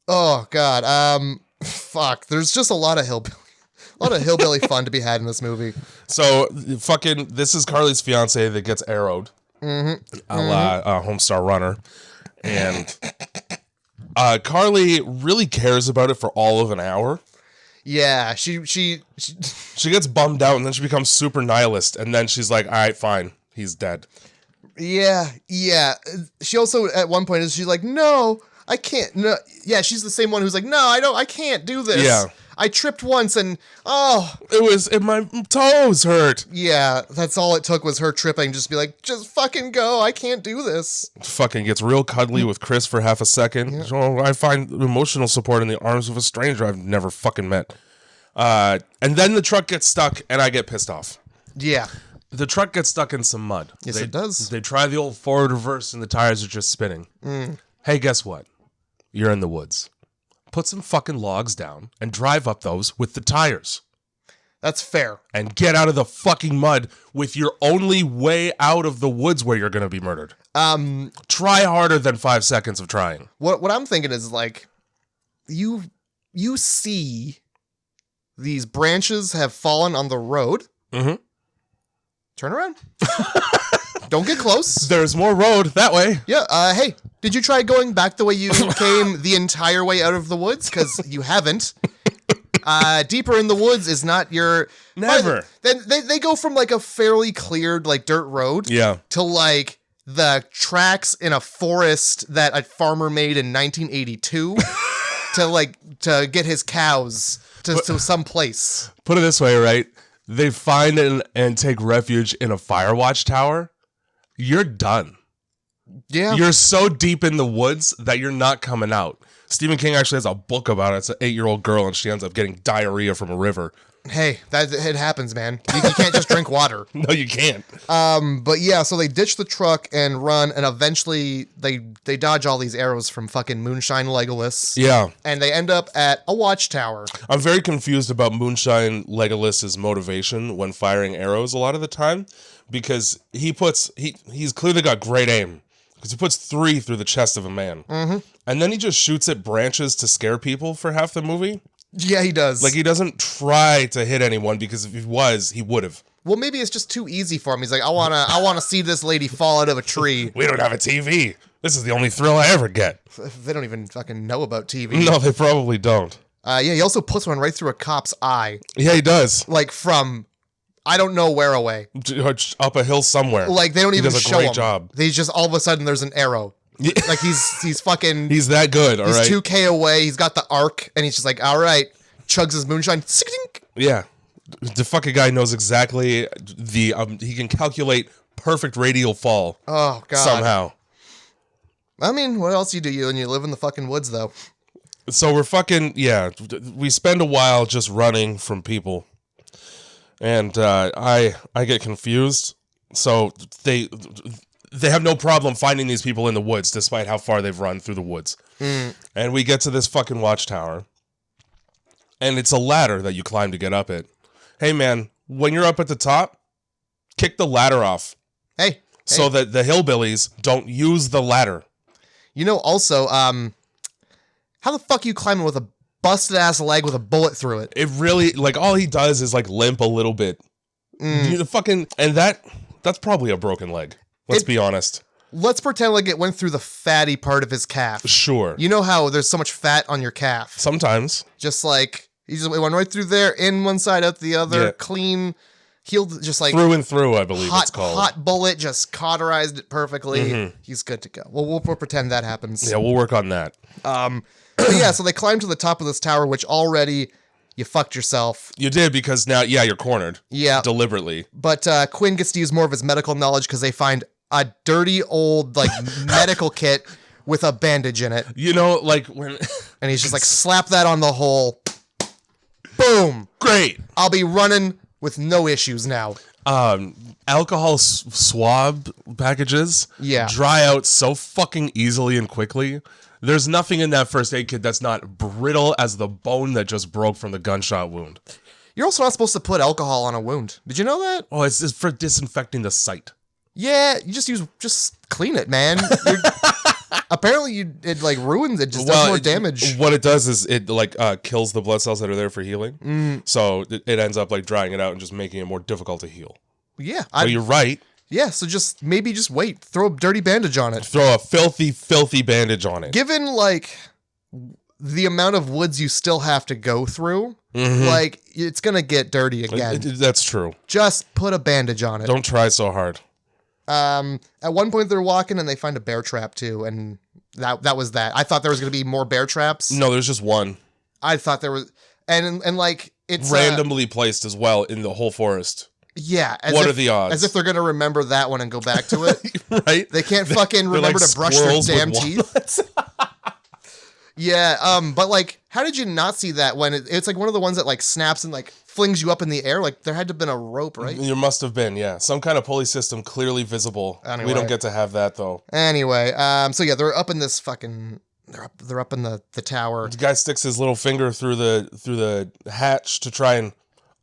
Oh god. Fuck. There's just a lot of hillbilly fun to be had in this movie. So, this is Carly's fiance that gets arrowed. Mm-hmm. A la Homestar Runner. And Carly really cares about it for all of an hour. Yeah, she gets bummed out, and then she becomes super nihilist, and then she's like, all right, fine, he's dead. Yeah. She also, at one point, she's like, no, I can't. No. Yeah, she's the same one who's like, no, I can't do this. Yeah. I tripped once and, my toes hurt. Yeah, that's all it took was her tripping. Just be like, just fucking go. I can't do this. Fucking gets real cuddly with Chris for half a second. Yeah. So I find emotional support in the arms of a stranger I've never fucking met. And then the truck gets stuck and I get pissed off. Yeah. The truck gets stuck in some mud. Yes, it does. They try the old forward reverse and the tires are just spinning. Hey, guess what? You're in the woods. Put some fucking logs down and drive up those with the tires. That's fair. And get out of the fucking mud with your only way out of the woods where you're going to be murdered. Try harder than 5 seconds of trying. What I'm thinking is like, you see these branches have fallen on the road. Mm-hmm. Turn around. Don't get close. There's more road that way. Yeah. Hey, did you try going back the way you came the entire way out of the woods? Because you haven't. Deeper in the woods is not your... Never. Then they go from like a fairly cleared like dirt road to like the tracks in a forest that a farmer made in 1982 to get his cows to some place. Put it this way, right? They find and take refuge in a fire watch tower. You're done. Yeah. You're so deep in the woods that you're not coming out. Stephen King actually has a book about it. It's an 8-year-old girl and she ends up getting diarrhea from a river. Hey, it happens, man. You can't just drink water. No, you can't. But yeah, so they ditch the truck and run, and eventually they dodge all these arrows from fucking Moonshine Legolas. Yeah. And they end up at a watchtower. I'm very confused about Moonshine Legolas's motivation when firing arrows a lot of the time, because he's clearly got great aim, because he puts 3 through the chest of a man. Mm-hmm. And then he just shoots at branches to scare people for half the movie. Yeah, he does. Like, he doesn't try to hit anyone, because if he would have. Well, maybe it's just too easy for him. He's like, I wanna see this lady fall out of a tree. We don't have a TV. This is the only thrill I ever get. They don't even fucking know about TV. No, they probably don't. Yeah, he also puts one right through a cop's eye. Yeah, he does. Like from, I don't know where away. Up a hill somewhere. Like, they don't even show him. He does a great job. They just, all of a sudden, there's an arrow. Yeah. Like, he's fucking... He's that good, all right? He's 2K away. He's got the arc, and he's just like, all right. Chugs his moonshine. Yeah. The fucking guy knows exactly he can calculate perfect radial fall. Oh, God. Somehow. I mean, what else you do when you live in the fucking woods, though? So we're fucking, yeah, we spend a while just running from people. And I get confused. So they have no problem finding these people in the woods, despite how far they've run through the woods. And we get to this fucking watchtower. And it's a ladder that you climb to get up it. Hey, man, when you're up at the top, kick the ladder off. Hey. So that the hillbillies don't use the ladder. You know, also, how the fuck are you climbing with a busted-ass leg with a bullet through it? It really, like, all he does is, like, limp a little bit. And that's probably a broken leg. Let's be honest. Let's pretend like it went through the fatty part of his calf. Sure. You know how there's so much fat on your calf? Sometimes. Just like, it went right through there, in one side, out the other, clean, healed, just like... Through and through, I believe it's called. Hot bullet, just cauterized it perfectly. He's good to go. Well, we'll pretend that happens. Yeah, we'll work on that. But yeah, so they climb to the top of this tower, which already... You fucked yourself. You did, because now, you're cornered. Yeah. Deliberately. But Quinn gets to use more of his medical knowledge because they find a dirty old, like, medical kit with a bandage in it. You know, like, when... And he's just like, slap that on the hole. Boom. Great. I'll be running with no issues now. Alcohol swab packages dry out so fucking easily and quickly. There's nothing in that first aid kit that's not brittle as the bone that just broke from the gunshot wound. You're also not supposed to put alcohol on a wound. Did you know that? Oh, it's for disinfecting the site. Yeah, you just clean it, man. Apparently, it like ruins it, just does more damage. What it does is it like kills the blood cells that are there for healing. So it ends up like drying it out and just making it more difficult to heal. Yeah, so you're right. Yeah, so maybe just wait. Throw a dirty bandage on it. Throw a filthy, filthy bandage on it. Given, like, the amount of woods you still have to go through, like, it's going to get dirty again. That's true. Just put a bandage on it. Don't try so hard. At one point, they're walking, and they find a bear trap, too, and that was that. I thought there was going to be more bear traps. No, there's just one. I thought there was... And like, it's... randomly placed as well in the whole forest. Yeah. What are the odds? As if they're going to remember that one and go back to it. Right? They can't fucking remember like to brush their damn teeth. Yeah, but like, how did you not see that when it's like one of the ones that like snaps and like flings you up in the air? Like there had to have been a rope, right? There must have been, yeah. Some kind of pulley system clearly visible. Anyway. We don't get to have that though. Anyway, so yeah, they're up in this fucking... They're up in the tower. The guy sticks his little finger through the hatch to try and,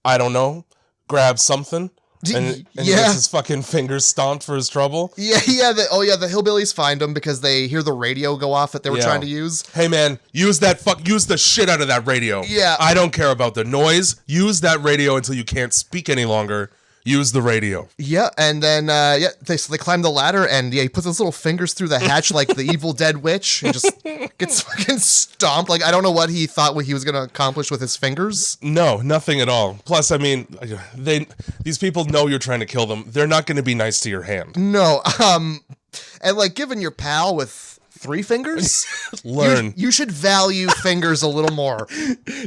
I don't know, grab something, and he gets his fucking fingers stomped for his trouble. Yeah. The hillbillies find him because they hear the radio go off that they were trying to use. Hey man, use the shit out of that radio. Yeah. I don't care about the noise. Use that radio until you can't speak any longer. Use the radio. Yeah, and then they climb the ladder, and he puts his little fingers through the hatch like the Evil Dead witch, and just gets fucking stomped. Like I don't know what he thought he was gonna accomplish with his fingers. No, nothing at all. Plus, I mean, these people know you're trying to kill them. They're not going to be nice to your hand. No, and like giving your pal with 3 fingers, learn. You should value fingers a little more.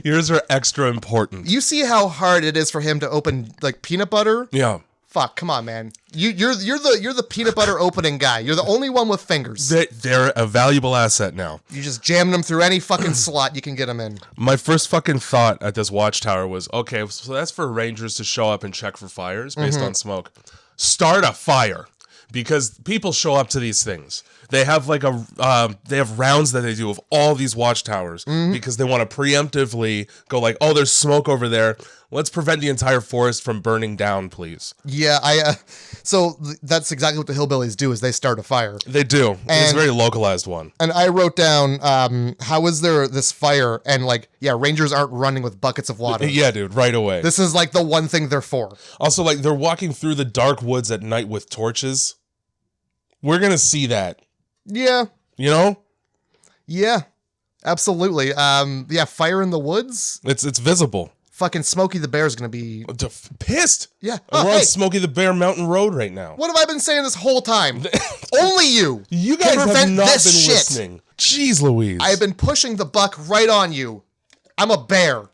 Yours are extra important. You see how hard it is for him to open like peanut butter? Yeah. Fuck, come on, man. You're the peanut butter opening guy. You're the only one with fingers. They're a valuable asset now. You just jam them through any fucking slot you can get them in. My first fucking thought at this watchtower was, okay, so that's for rangers to show up and check for fires based on smoke. Start a fire, because people show up to these things. They have like they have rounds that they do of all these watchtowers because they want to preemptively go like, oh, there's smoke over there. Let's prevent the entire forest from burning down, please. Yeah, so that's exactly what the hillbillies do, is they start a fire. They do. It's a very localized one. And I wrote down, how is there this fire? And like, yeah, rangers aren't running with buckets of water. Yeah, dude, right away. This is like the one thing they're for. Also, like, they're walking through the dark woods at night with torches. We're going to see that. Yeah. You know? Yeah, absolutely. Yeah, fire in the woods. It's visible. Fucking Smokey the Bear's gonna be pissed. Yeah. We're on Smokey the Bear Mountain Road right now. What have I been saying this whole time? Only you. You guys have not been listening. Jeez Louise. I've been pushing the buck right on you. I'm a bear.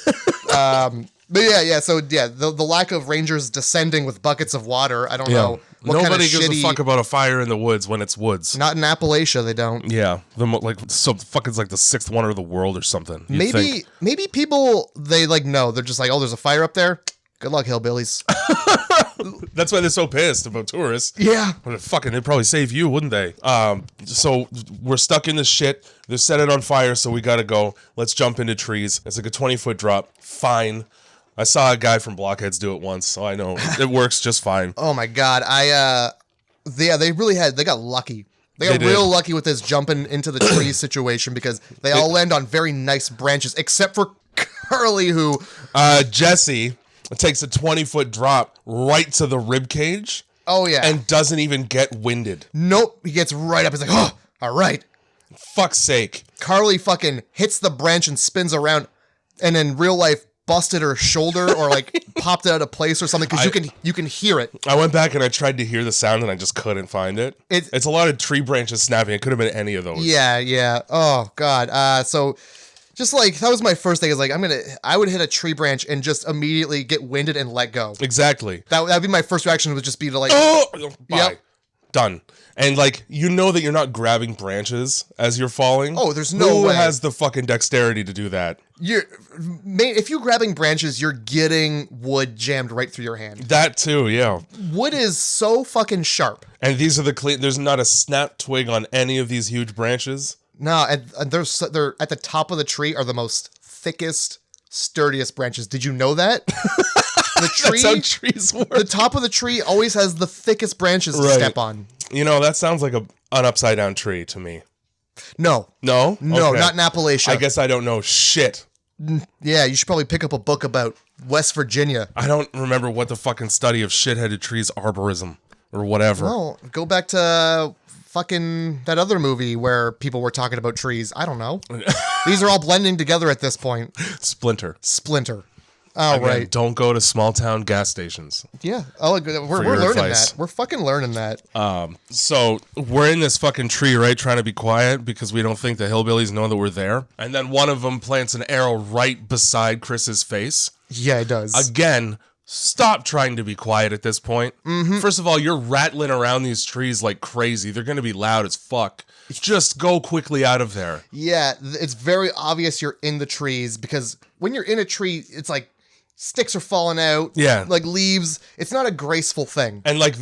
But yeah. So yeah, the lack of rangers descending with buckets of water. I don't know. Nobody gives a fuck about a fire in the woods when it's woods. Not in Appalachia, they don't. Yeah, so fucking like the sixth wonder of the world or something. Maybe people they like know. They're just like, oh, there's a fire up there. Good luck, hillbillies. That's why they're so pissed about tourists. Yeah. Fucking, they'd probably save you, wouldn't they? So we're stuck in this shit. They set it on fire, so we gotta go. Let's jump into trees. It's like a 20-foot drop. Fine. I saw a guy from Blockheads do it once, so I know it works just fine. Oh my god, they got lucky. They got real lucky with this jumping into the tree situation because they all land on very nice branches, except for Carly, who Jessie takes a 20-foot drop right to the rib cage. Oh yeah, and doesn't even get winded. Nope, he gets right up. He's like, oh, all right. Fuck's sake. Carly fucking hits the branch and spins around, and in real life busted her shoulder or like popped it out of place or something because you can hear it. I went back and I tried to hear the sound and I just couldn't find it. It's a lot of tree branches snapping. It could have been any of those. Yeah. Oh god. So just like that was my first thing is like I would hit a tree branch and just immediately get winded and let go. Exactly. That'd be my first reaction would just be to like bye. Yep. Done. And like you know that you're not grabbing branches as you're falling. Oh, there's no way. Who has the fucking dexterity to do that? If you're grabbing branches, you're getting wood jammed right through your hand. That too, yeah. Wood is so fucking sharp. And these are there's not a snap twig on any of these huge branches. No, and they're at the top of the tree are the most thickest, sturdiest branches. Did you know that? The tree, that's how trees work. The top of the tree always has the thickest branches to step on. You know, that sounds like an upside down tree to me. No, okay. Not in Appalachia. I guess I don't know shit. Yeah, you should probably pick up a book about West Virginia. I don't remember what the fucking study of shitheaded trees arborism or whatever. No, go back to fucking that other movie where people were talking about trees. I don't know. These are all blending together at this point. Splinter. Oh, right. Don't go to small town gas stations. Yeah. Oh, we're learning advice. That. We're fucking learning that. So we're in this fucking tree, right? Trying to be quiet because we don't think the hillbillies know that we're there. And then one of them plants an arrow right beside Chris's face. Yeah, it does. Again, stop trying to be quiet at this point. Mm-hmm. First of all, you're rattling around these trees like crazy. They're going to be loud as fuck. Just go quickly out of there. Yeah, it's very obvious you're in the trees because when you're in a tree, it's like sticks are falling out. Yeah. Like leaves. It's not a graceful thing. And like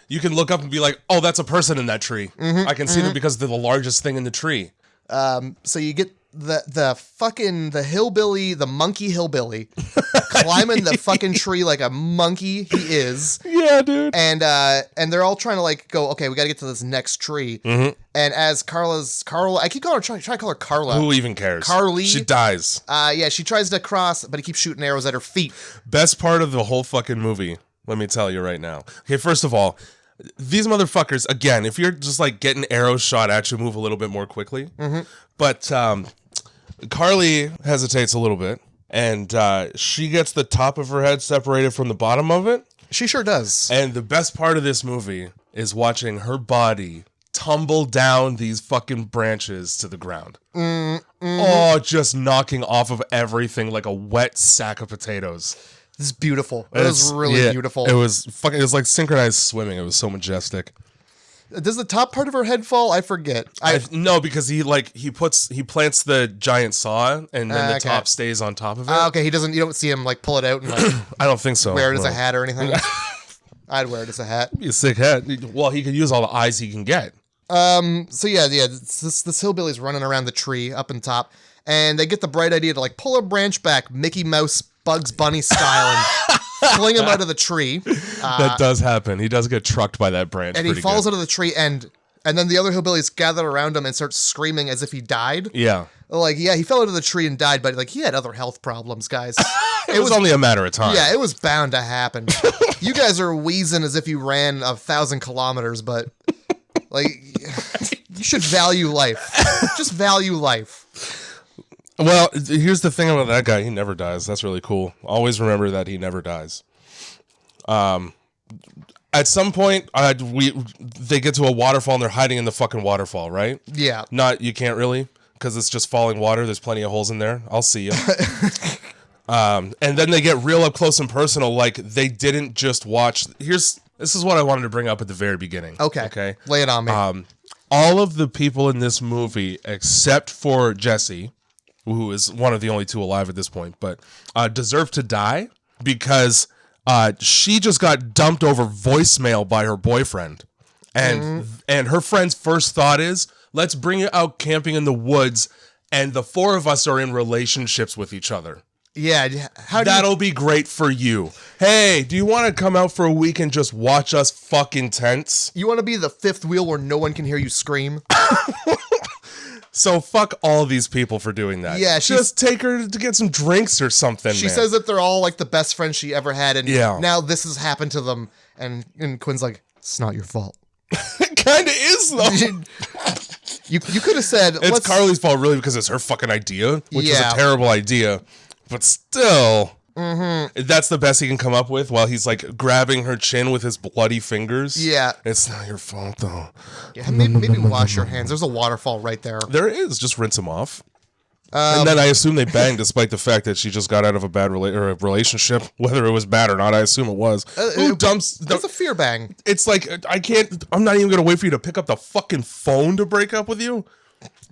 you can look up and be like, oh, that's a person in that tree. Mm-hmm, I can see them because they're the largest thing in the tree. So you get the hillbilly, the monkey hillbilly climbing the fucking tree like a monkey he is. Yeah, dude. And they're all trying to like go, okay, we got to get to this next tree. Mm-hmm. And as Carla, I keep calling her, try to call her Carla. Who even cares? Carly. She dies. Yeah, she tries to cross, but he keeps shooting arrows at her feet. Best part of the whole fucking movie, let me tell you right now. Okay, first of all, these motherfuckers, again, if you're just like getting arrows shot at you, move a little bit more quickly. Mm-hmm. But Carly hesitates a little bit, and she gets the top of her head separated from the bottom of it. She sure does. And the best part of this movie is watching her body tumble down these fucking branches to the ground. Mm-hmm. Oh, just knocking off of everything like a wet sack of potatoes. This is beautiful. It was really beautiful. It was fucking. It was like synchronized swimming. It was so majestic. Does the top part of her head fall? I forget. No, because he plants the giant saw and then the top stays on top of it. Okay, you don't see him like pull it out and like I don't think so. Wear it as a hat or anything. I'd wear it as a hat. Be a sick hat. Well, he could use all the eyes he can get. So yeah. This hillbilly's running around the tree up in top, and they get the bright idea to like pull a branch back, Mickey Mouse, Bugs Bunny style, and fling him out of the tree. That does happen. He does get trucked by that branch, and he falls out of the tree, and then the other hillbillies gather around him and start screaming as if he died. Yeah, like he fell out of the tree and died, but like he had other health problems, guys. It was only a matter of time. Yeah, it was bound to happen. You guys are wheezing as if you ran 1,000 kilometers, but like you should value life. Just value life. Well, here's the thing about that guy. He never dies. That's really cool. Always remember that he never dies. At some point, they get to a waterfall and they're hiding in the fucking waterfall, right? Yeah. You can't really, because it's just falling water. There's plenty of holes in there. I'll see you. And then they get real up close and personal. Like they didn't just watch. This is what I wanted to bring up at the very beginning. Okay. Lay it on me. All of the people in this movie, except for Jessie, who is one of the only two alive at this point, but deserve to die because she just got dumped over voicemail by her boyfriend. And her friend's first thought is, let's bring it out camping in the woods, and the four of us are in relationships with each other. Yeah, that'll be great for you. Hey, do you want to come out for a week and just watch us fucking tense? You want to be the fifth wheel where no one can hear you scream? So fuck all these people for doing that. Yeah, just take her to get some drinks or something. She says that they're all like the best friends she ever had, and yeah. Now this has happened to them. And Quinn's like, it's not your fault. It kind of is though. You could have said it's Carly's fault, really, because it's her fucking idea, which is a terrible idea. But still, that's the best he can come up with while he's like grabbing her chin with his bloody fingers. Yeah. It's not your fault, though. Yeah, maybe wash your hands. There's a waterfall right there. There is. Just rinse them off. And then I assume they banged despite the fact that she just got out of a bad relationship. Whether it was bad or not, I assume it was. Who dumps... It's a fear bang. It's like, I'm not even going to wait for you to pick up the fucking phone to break up with you.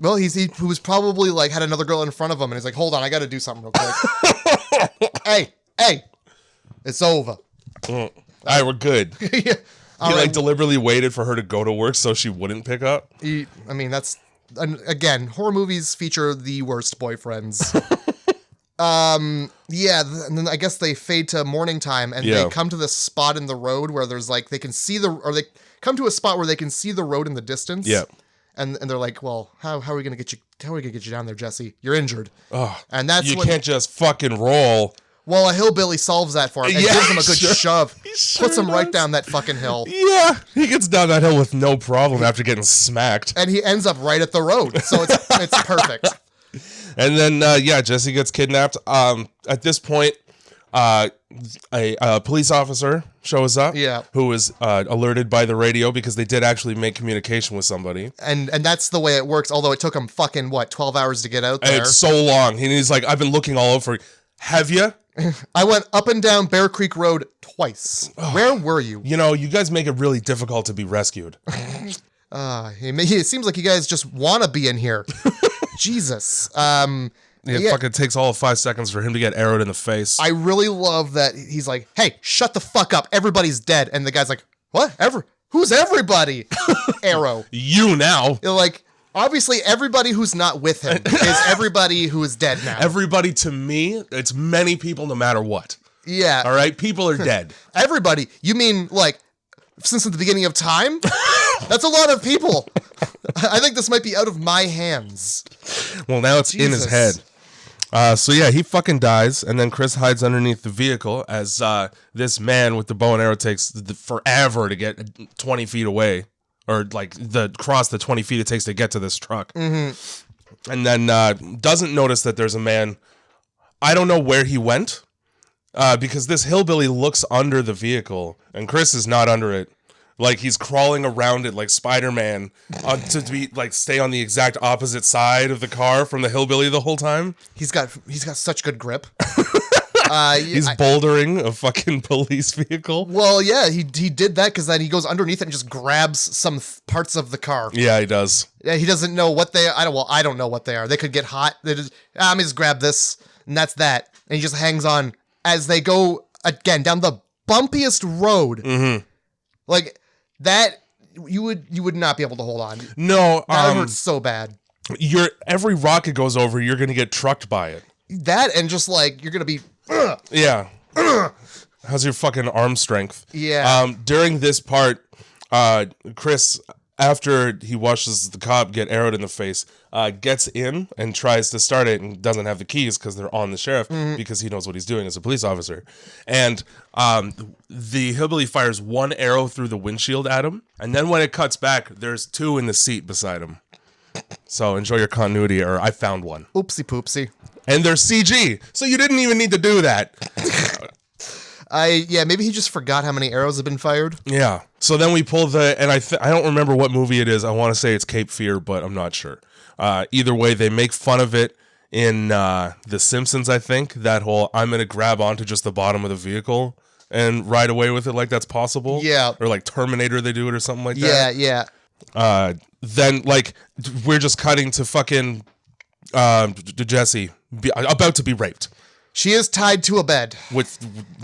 Well, he was probably like had another girl in front of him, and he's like, "Hold on, I got to do something real quick." hey, it's over. All right, we're good. Yeah. He deliberately waited for her to go to work so she wouldn't pick up. I mean, that's again, horror movies feature the worst boyfriends. Yeah, and then I guess they fade to morning time, and they come to this spot in the road where there's like they come to a spot where they can see the road in the distance. Yeah. And they're like, well, how are we gonna get you? How are we gonna get you down there, Jesse? You're injured. Oh, and that's you can't just fucking roll. Well, a hillbilly solves that for him and gives him a good shove, puts him right down that fucking hill. Yeah, he gets down that hill with no problem after getting smacked, and he ends up right at the road, so it's perfect. And then Jessie gets kidnapped. At this point, a police officer shows up, who is alerted by the radio because they did actually make communication with somebody. And that's the way it works, although it took him fucking, 12 hours to get out there? It's so long. And he's like, I've been looking all over. Have you? I went up and down Bear Creek Road twice. Where were you? You know, you guys make it really difficult to be rescued. It seems like you guys just want to be in here. Jesus. It fucking takes all of 5 seconds for him to get arrowed in the face. I really love that he's like, hey, shut the fuck up. Everybody's dead. And the guy's like, what? Who's everybody? Arrow. You now. You're like, obviously everybody who's not with him is everybody who is dead now. Everybody to me, it's many people no matter what. Yeah. All right? People are dead. Everybody. You mean like since the beginning of time? That's a lot of people. I think this might be out of my hands. Well, now it's in his head. So he fucking dies, and then Chris hides underneath the vehicle as this man with the bow and arrow takes forever to get 20 feet away, or like cross the 20 feet it takes to get to this truck. Mm-hmm. And then doesn't notice that there's a man. I don't know where he went, because this hillbilly looks under the vehicle, and Chris is not under it. Like he's crawling around it like Spider-Man to be like stay on the exact opposite side of the car from the hillbilly the whole time. He's got such good grip. He's bouldering a fucking police vehicle. Well, yeah, he did that because then he goes underneath it and just grabs some parts of the car. Yeah, he does. Yeah, he doesn't know what they are. I don't know what they are. They could get hot. They just, let me just grab this, and that's that. And he just hangs on as they go again down the bumpiest road. Mm-hmm. Like that, you would not be able to hold on. No, that hurts so bad. Every rock it goes over, you're gonna get trucked by it. That and just like you're gonna be. Yeah. How's your fucking arm strength? Yeah. During this part, Chris, after he watches the cop get arrowed in the face, gets in and tries to start it and doesn't have the keys because they're on the sheriff because he knows what he's doing as a police officer. And the hillbilly fires one arrow through the windshield at him, and then when it cuts back, there's two in the seat beside him. So enjoy your continuity error. I found one. Oopsie poopsie. And they're CG, so you didn't even need to do that. Maybe he just forgot how many arrows have been fired. Yeah. So then we pull and I don't remember what movie it is. I want to say it's Cape Fear, but I'm not sure. Either way, they make fun of it in The Simpsons, I think. That whole, I'm going to grab onto just the bottom of the vehicle and ride away with it like that's possible. Yeah. Or like Terminator, they do it or something like that. Yeah. Then, like, we're just cutting to fucking Jessie about to be raped. She is tied to a bed with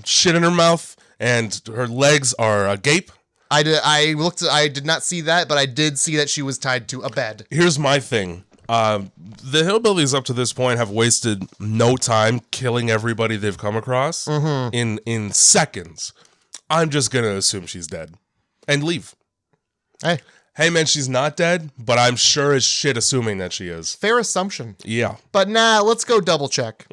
shit in her mouth, and her legs are agape. I did not see that, but I did see that she was tied to a bed. Here's my thing. The hillbillies up to this point have wasted no time killing everybody they've come across in seconds. I'm just gonna assume she's dead and leave. Hey man, she's not dead, but I'm sure as shit assuming that she is. Fair assumption. Yeah. But nah, let's go double check.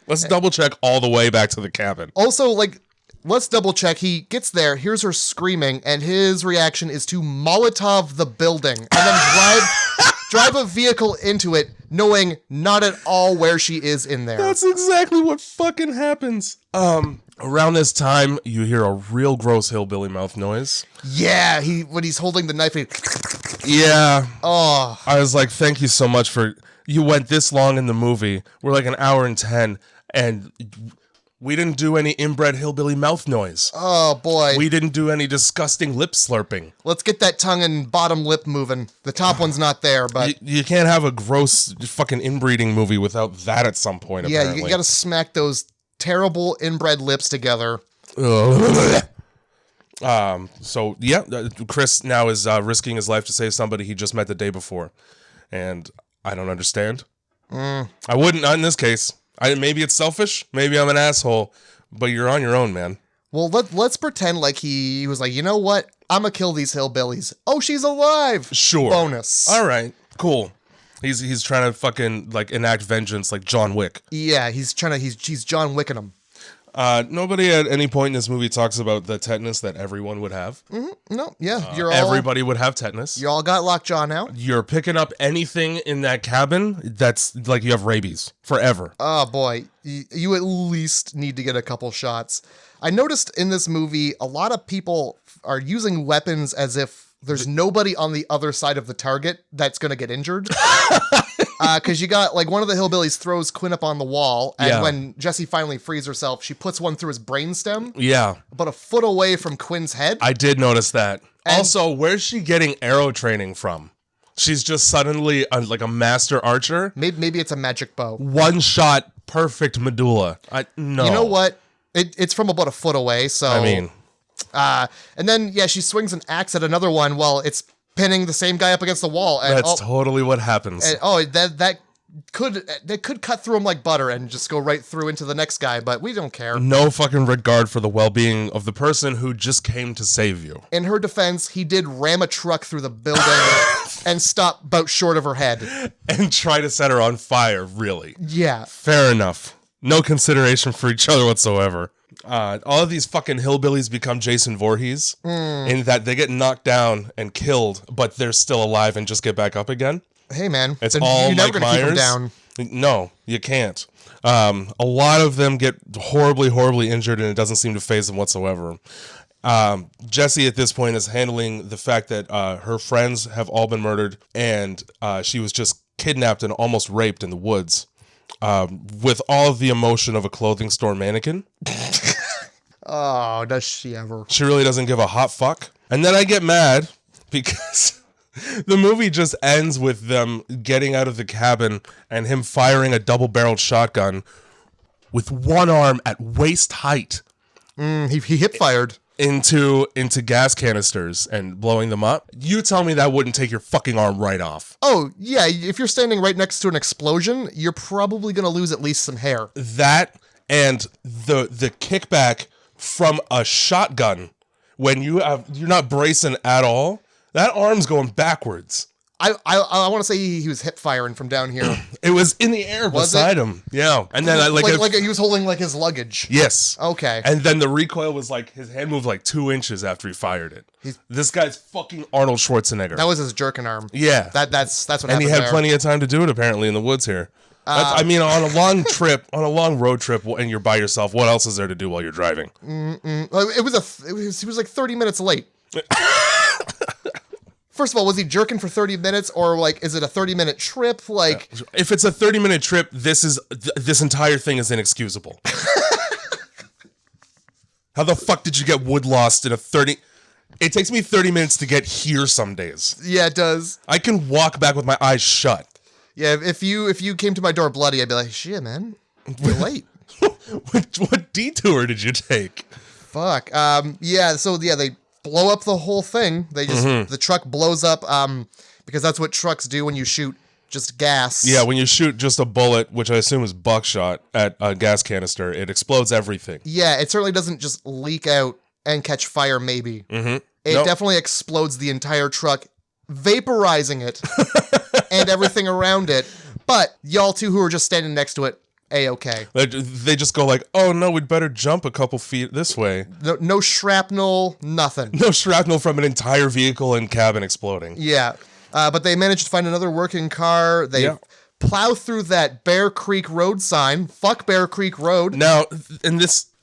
Let's double check all the way back to the cabin. Also, like, let's double check. He gets there, hears her screaming, and his reaction is to Molotov the building and then drive a vehicle into it, knowing not at all where she is in there. That's exactly what fucking happens. Around this time, you hear a real gross hillbilly mouth noise. Yeah, when he's holding the knife. Yeah. Oh. I was like, thank you so much for... You went this long in the movie. We're like an hour and 10, and we didn't do any inbred hillbilly mouth noise. Oh, boy. We didn't do any disgusting lip slurping. Let's get that tongue and bottom lip moving. The top one's not there, but... You can't have a gross fucking inbreeding movie without that at some point, apparently. Yeah, you gotta smack those terrible inbred lips together. So, yeah, Chris now is risking his life to save somebody he just met the day before. And I don't understand. I wouldn't, not in this case. Maybe it's selfish. Maybe I'm an asshole. But you're on your own, man. Well, let's pretend like he was like, you know what? I'm gonna kill these hillbillies. Oh, she's alive. Sure. Bonus. All right. Cool. He's trying to fucking like enact vengeance like John Wick. Yeah, he's John Wicking him. Nobody at any point in this movie talks about the tetanus that everyone would have. No, yeah, everybody would have tetanus. You all got lockjaw now. You're picking up anything in that cabin that's like you have rabies forever. Oh boy, you at least need to get a couple shots. I noticed in this movie a lot of people are using weapons as if there's nobody on the other side of the target that's going to get injured. Because you got, like, one of the hillbillies throws Quinn up on the wall, and when Jessie finally frees herself, she puts one through his brainstem. Yeah. About a foot away from Quinn's head. I did notice that. And also, where's she getting arrow training from? She's just suddenly like a master archer? Maybe it's a magic bow. One shot, perfect medulla. No. You know what? It's from about a foot away, so... I mean... and then, yeah, she swings an axe at another one while it's pinning the same guy up against the wall. And, that's totally what happens. And, that could cut through him like butter and just go right through into the next guy, but we don't care. No fucking regard for the well-being of the person who just came to save you. In her defense, he did ram a truck through the building and stop about short of her head. And try to set her on fire, really. Yeah. Fair enough. No consideration for each other whatsoever. All of these fucking hillbillies become Jason Voorhees in that they get knocked down and killed, but they're still alive and just get back up again. Hey, man. It's all You're never Mike gonna Myers. Keep them down. No, you can't. A lot of them get horribly, horribly injured, and it doesn't seem to faze them whatsoever. Jessie at this point is handling the fact that her friends have all been murdered, and she was just kidnapped and almost raped in the woods. with all of the emotion of a clothing store mannequin. Oh, does she ever? She really doesn't give a hot fuck. And then I get mad because the movie just ends with them getting out of the cabin and him firing a double-barreled shotgun with one arm at waist height. He hip fired into gas canisters and blowing them up. You tell me that wouldn't take your fucking arm right off. Oh, yeah. If you're standing right next to an explosion, you're probably going to lose at least some hair. That and the kickback from a shotgun when you're not bracing at all, that arm's going backwards. I want to say he was hip firing from down here. It was in the air beside him. Yeah. And then like he was holding like his luggage. Yes. Okay. And then the recoil was like his hand moved like 2 inches after he fired it. This guy's fucking Arnold Schwarzenegger. That was his jerking arm. Yeah. That's what happened. And he had there. plenty of time to do it apparently in the woods here. I mean, on a long trip, on a long road trip, and you're by yourself, what else is there to do while you're driving? He was like 30 minutes late. First of all, was he jerking for 30 minutes, or like, is it a 30-minute trip? Like, if it's a 30-minute trip, this entire thing is inexcusable. How the fuck did you get wood lost in a 30? It takes me 30 minutes to get here some days. Yeah, it does. I can walk back with my eyes shut. Yeah, if you came to my door bloody, I'd be like, shit, man, you're late. What detour did you take? Fuck. They blow up the whole thing. They just the truck blows up because that's what trucks do when you shoot just gas. Yeah, when you shoot just a bullet, which I assume is buckshot, at a gas canister, it explodes everything. Yeah, it certainly doesn't just leak out and catch fire, maybe. It definitely explodes the entire truck, vaporizing it and everything around it. But y'all two who are just standing next to it, A-okay. They just go like, oh no, we'd better jump a couple feet this way. No shrapnel, nothing. No shrapnel from an entire vehicle and cabin exploding. Yeah. But they managed to find another working car. They plow through that Bear Creek Road sign. Fuck Bear Creek Road. Now,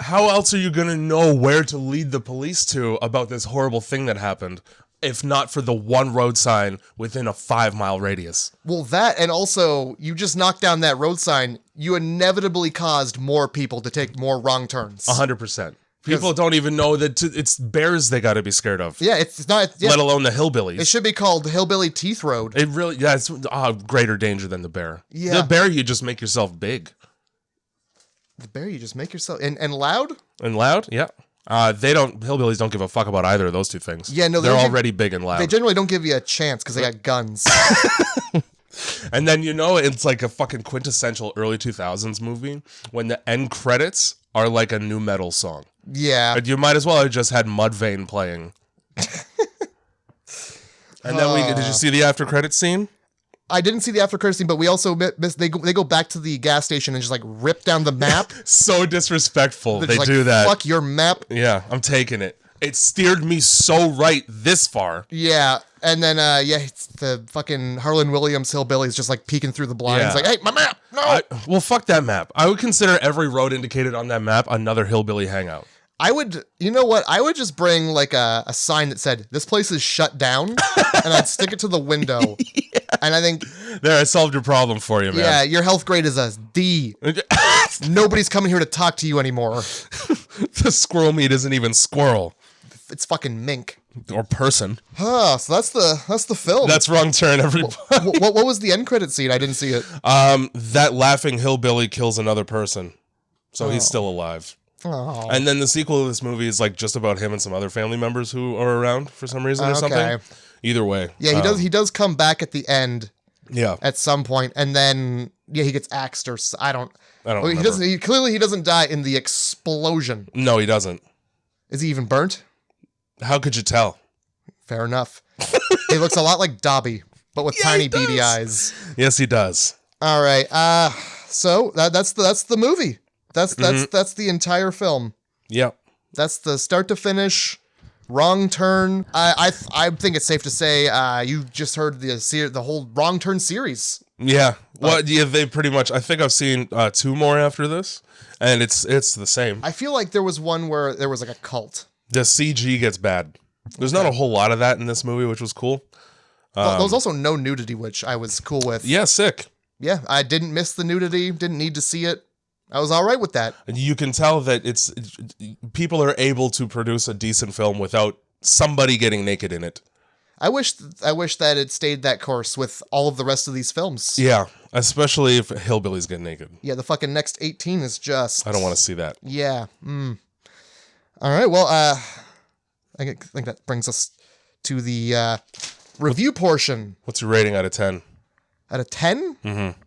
how else are you going to know where to lead the police to about this horrible thing that happened, if not for the one road sign within a 5-mile radius? Well, that, and also, you just knocked down that road sign, you inevitably caused more people to take more wrong turns. 100%. People don't even know that it's bears they got to be scared of. Yeah, it's not. Yeah. Let alone the hillbillies. It should be called Hillbilly Teeth Road. It really, it's greater danger than the bear. Yeah. The bear, you just make yourself big. The bear, you just make yourself, and loud? And loud, yeah. Hillbillies don't give a fuck about either of those two things. Yeah, no, they're already big and loud. They generally don't give you a chance because they got guns. And then, it's like a fucking quintessential early 2000s movie when the end credits are like a new metal song. Yeah. But you might as well have just had Mudvayne playing. And then did you see the after credits scene? I didn't see the after credits scene, but we also missed, they go back to the gas station and just like rip down the map. So disrespectful. They like, do that. Fuck your map. Yeah, I'm taking it. It steered me so right this far. Yeah. And then, it's the fucking Harlan Williams hillbillies just like peeking through the blinds. Yeah. Like, hey, my map. No. Well, fuck that map. I would consider every road indicated on that map another hillbilly hangout. I would, you know what? I would just bring like a sign that said, this place is shut down, and I'd stick it to the window. Yeah. And I think... There, I solved your problem for you, man. Yeah, your health grade is a D. Nobody's coming here to talk to you anymore. The squirrel meat isn't even squirrel. It's fucking mink. Or person. Huh, so that's the film. That's Wrong Turn, everybody. What was the end credit scene? I didn't see it. That laughing hillbilly kills another person. So he's still alive. Oh. And then the sequel of this movie is like just about him and some other family members who are around for some reason or something. Either way. Yeah, he does come back at the end. Yeah. At some point, and then he gets axed or I don't remember. He doesn't die in the explosion. No, he doesn't. Is he even burnt? How could you tell? Fair enough. He looks a lot like Dobby, but with tiny beady eyes. Yes, he does. All right. So that's the movie. That's the entire film. Yep. That's the start to finish. Wrong Turn. I think it's safe to say you just heard the whole Wrong Turn series. Yeah. Well, yeah, they pretty much. I think I've seen 2 more after this, and it's the same. I feel like there was one where there was like a cult. The CG gets bad. There's not a whole lot of that in this movie, which was cool. There was also no nudity, which I was cool with. Yeah, sick. Yeah, I didn't miss the nudity, didn't need to see it. I was all right with that. You can tell that people are able to produce a decent film without somebody getting naked in it. I wish that it stayed that course with all of the rest of these films. Yeah, especially if hillbillies get naked. Yeah, the fucking next 18 is just... I don't want to see that. Yeah. All right, well, I think that brings us to the review portion. What's your rating out of 10? Out of 10? Mm-hmm.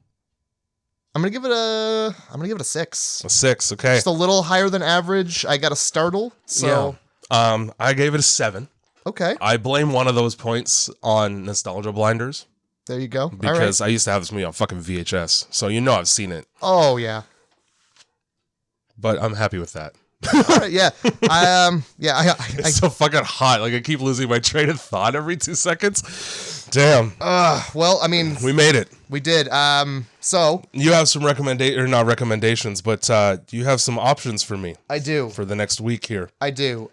I'm gonna give it a 6. A 6, okay. Just a little higher than average. I got a startle, so yeah. I gave it a 7. Okay. I blame one of those points on nostalgia blinders. There you go. Because I used to have this movie on fucking VHS, so I've seen it. Oh yeah. But I'm happy with that. All right, yeah. It's so fucking hot. Like I keep losing my train of thought every 2 seconds. Damn. Well, I mean, we made it. We did. So you have some not recommendations, but you have some options for me. I do for the next week here. I do.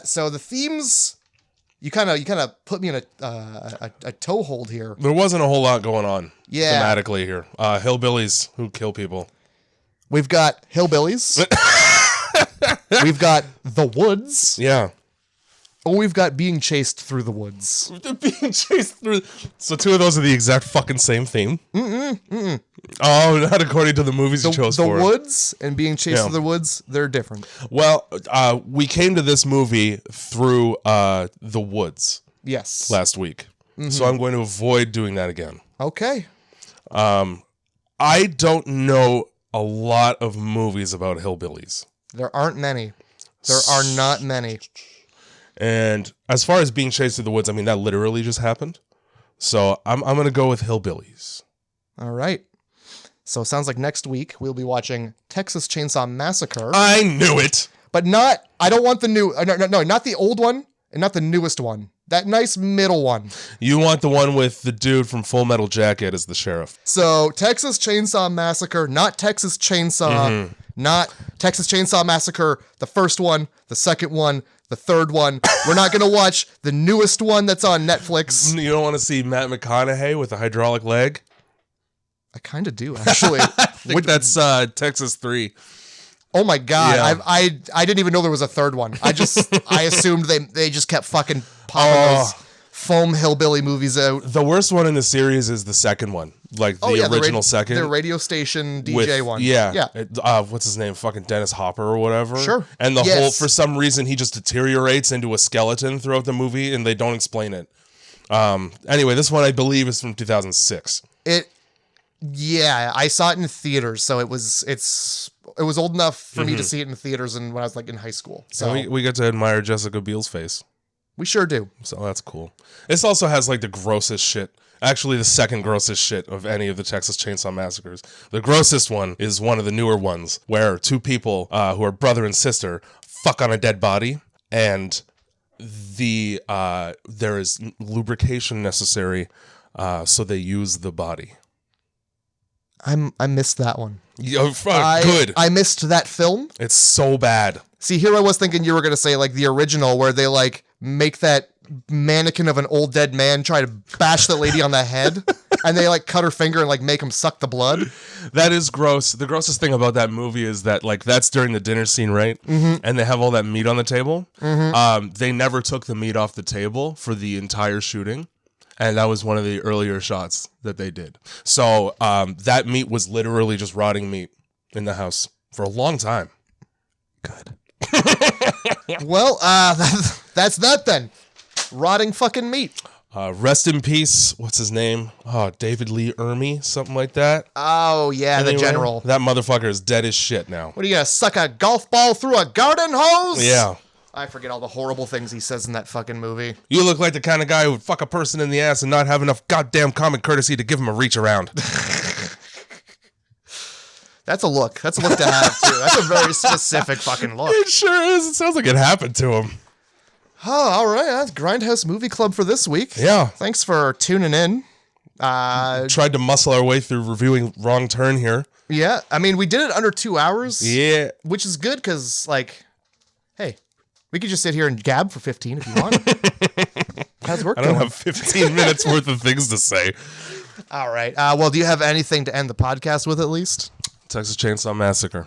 So the themes, you kind of put me in a toehold here. There wasn't a whole lot going on. Yeah. Thematically here, hillbillies who kill people. We've got hillbillies. We've got the woods. Yeah. Or we've got being chased through the woods. Being chased through. So 2 of those are the exact fucking same theme. Oh, not according to the movies you chose for. The woods and being chased through the woods, they're different. Well, we came to this movie through the woods. Yes. Last week. Mm-hmm. So I'm going to avoid doing that again. Okay. I don't know a lot of movies about hillbillies. There aren't many. There are not many. And as far as being chased through the woods, I mean, that literally just happened. So I'm going to go with hillbillies. All right. So it sounds like next week we'll be watching Texas Chainsaw Massacre. I knew it. But I don't want the new, no, not the old one and not the newest one. That nice middle one. You want the one with the dude from Full Metal Jacket as the sheriff. So Texas Chainsaw Massacre, not Texas Chainsaw, not Texas Chainsaw Massacre, the first one, the second one, the third one. We're not going to watch the newest one that's on Netflix. You don't want to see Matt McConaughey with a hydraulic leg? I kind of do, actually. I think that's Texas 3. Oh my God. Yeah. I didn't even know there was a third one. I assumed they just kept fucking popping those foam hillbilly movies out. The worst one in the series is the second one. Like the original second. The radio station DJ one. Yeah. What's his name? Fucking Dennis Hopper or whatever. Sure. And the whole, for some reason, he just deteriorates into a skeleton throughout the movie and they don't explain it. Anyway, this one I believe is from 2006. Yeah, I saw it in theaters, so it was old enough for me to see it in theaters and when I was like in high school. So we get to admire Jessica Biel's face. We sure do. So that's cool. This also has like the grossest shit. Actually, the second grossest shit of any of the Texas Chainsaw Massacres. The grossest one is one of the newer ones where 2 people who are brother and sister fuck on a dead body and there is lubrication necessary, so they use the body. I missed that one. Good. I missed that film. It's so bad. See, here I was thinking you were going to say like the original where they like make that mannequin of an old dead man try to bash the lady on the head and they like cut her finger and like make him suck the blood. That is gross. The grossest thing about that movie is that like that's during the dinner scene, right? Mm-hmm. And they have all that meat on the table. Mm-hmm. They never took the meat off the table for the entire shooting. And that was one of the earlier shots that they did. So that meat was literally just rotting meat in the house for a long time. Good. Well, that's that then. Rotting fucking meat. Rest in peace. What's his name? Oh, David Lee Ermey, something like that. Oh, yeah, anyway, the general. That motherfucker is dead as shit now. What are you going to suck a golf ball through a garden hose? Yeah. I forget all the horrible things he says in that fucking movie. You look like the kind of guy who would fuck a person in the ass and not have enough goddamn common courtesy to give him a reach around. That's a look. That's a look to have, too. That's a very specific fucking look. It sure is. It sounds like it happened to him. Oh, all right. That's Grindhouse Movie Club for this week. Yeah. Thanks for tuning in. Tried to muscle our way through reviewing Wrong Turn here. Yeah. I mean, we did it under 2 hours. Yeah. Which is good because, like, hey, we could just sit here and gab for 15 if you want. How's work I don't going? have 15 minutes worth of things to say. All right. Well, do you have anything to end the podcast with at least? Texas Chainsaw Massacre.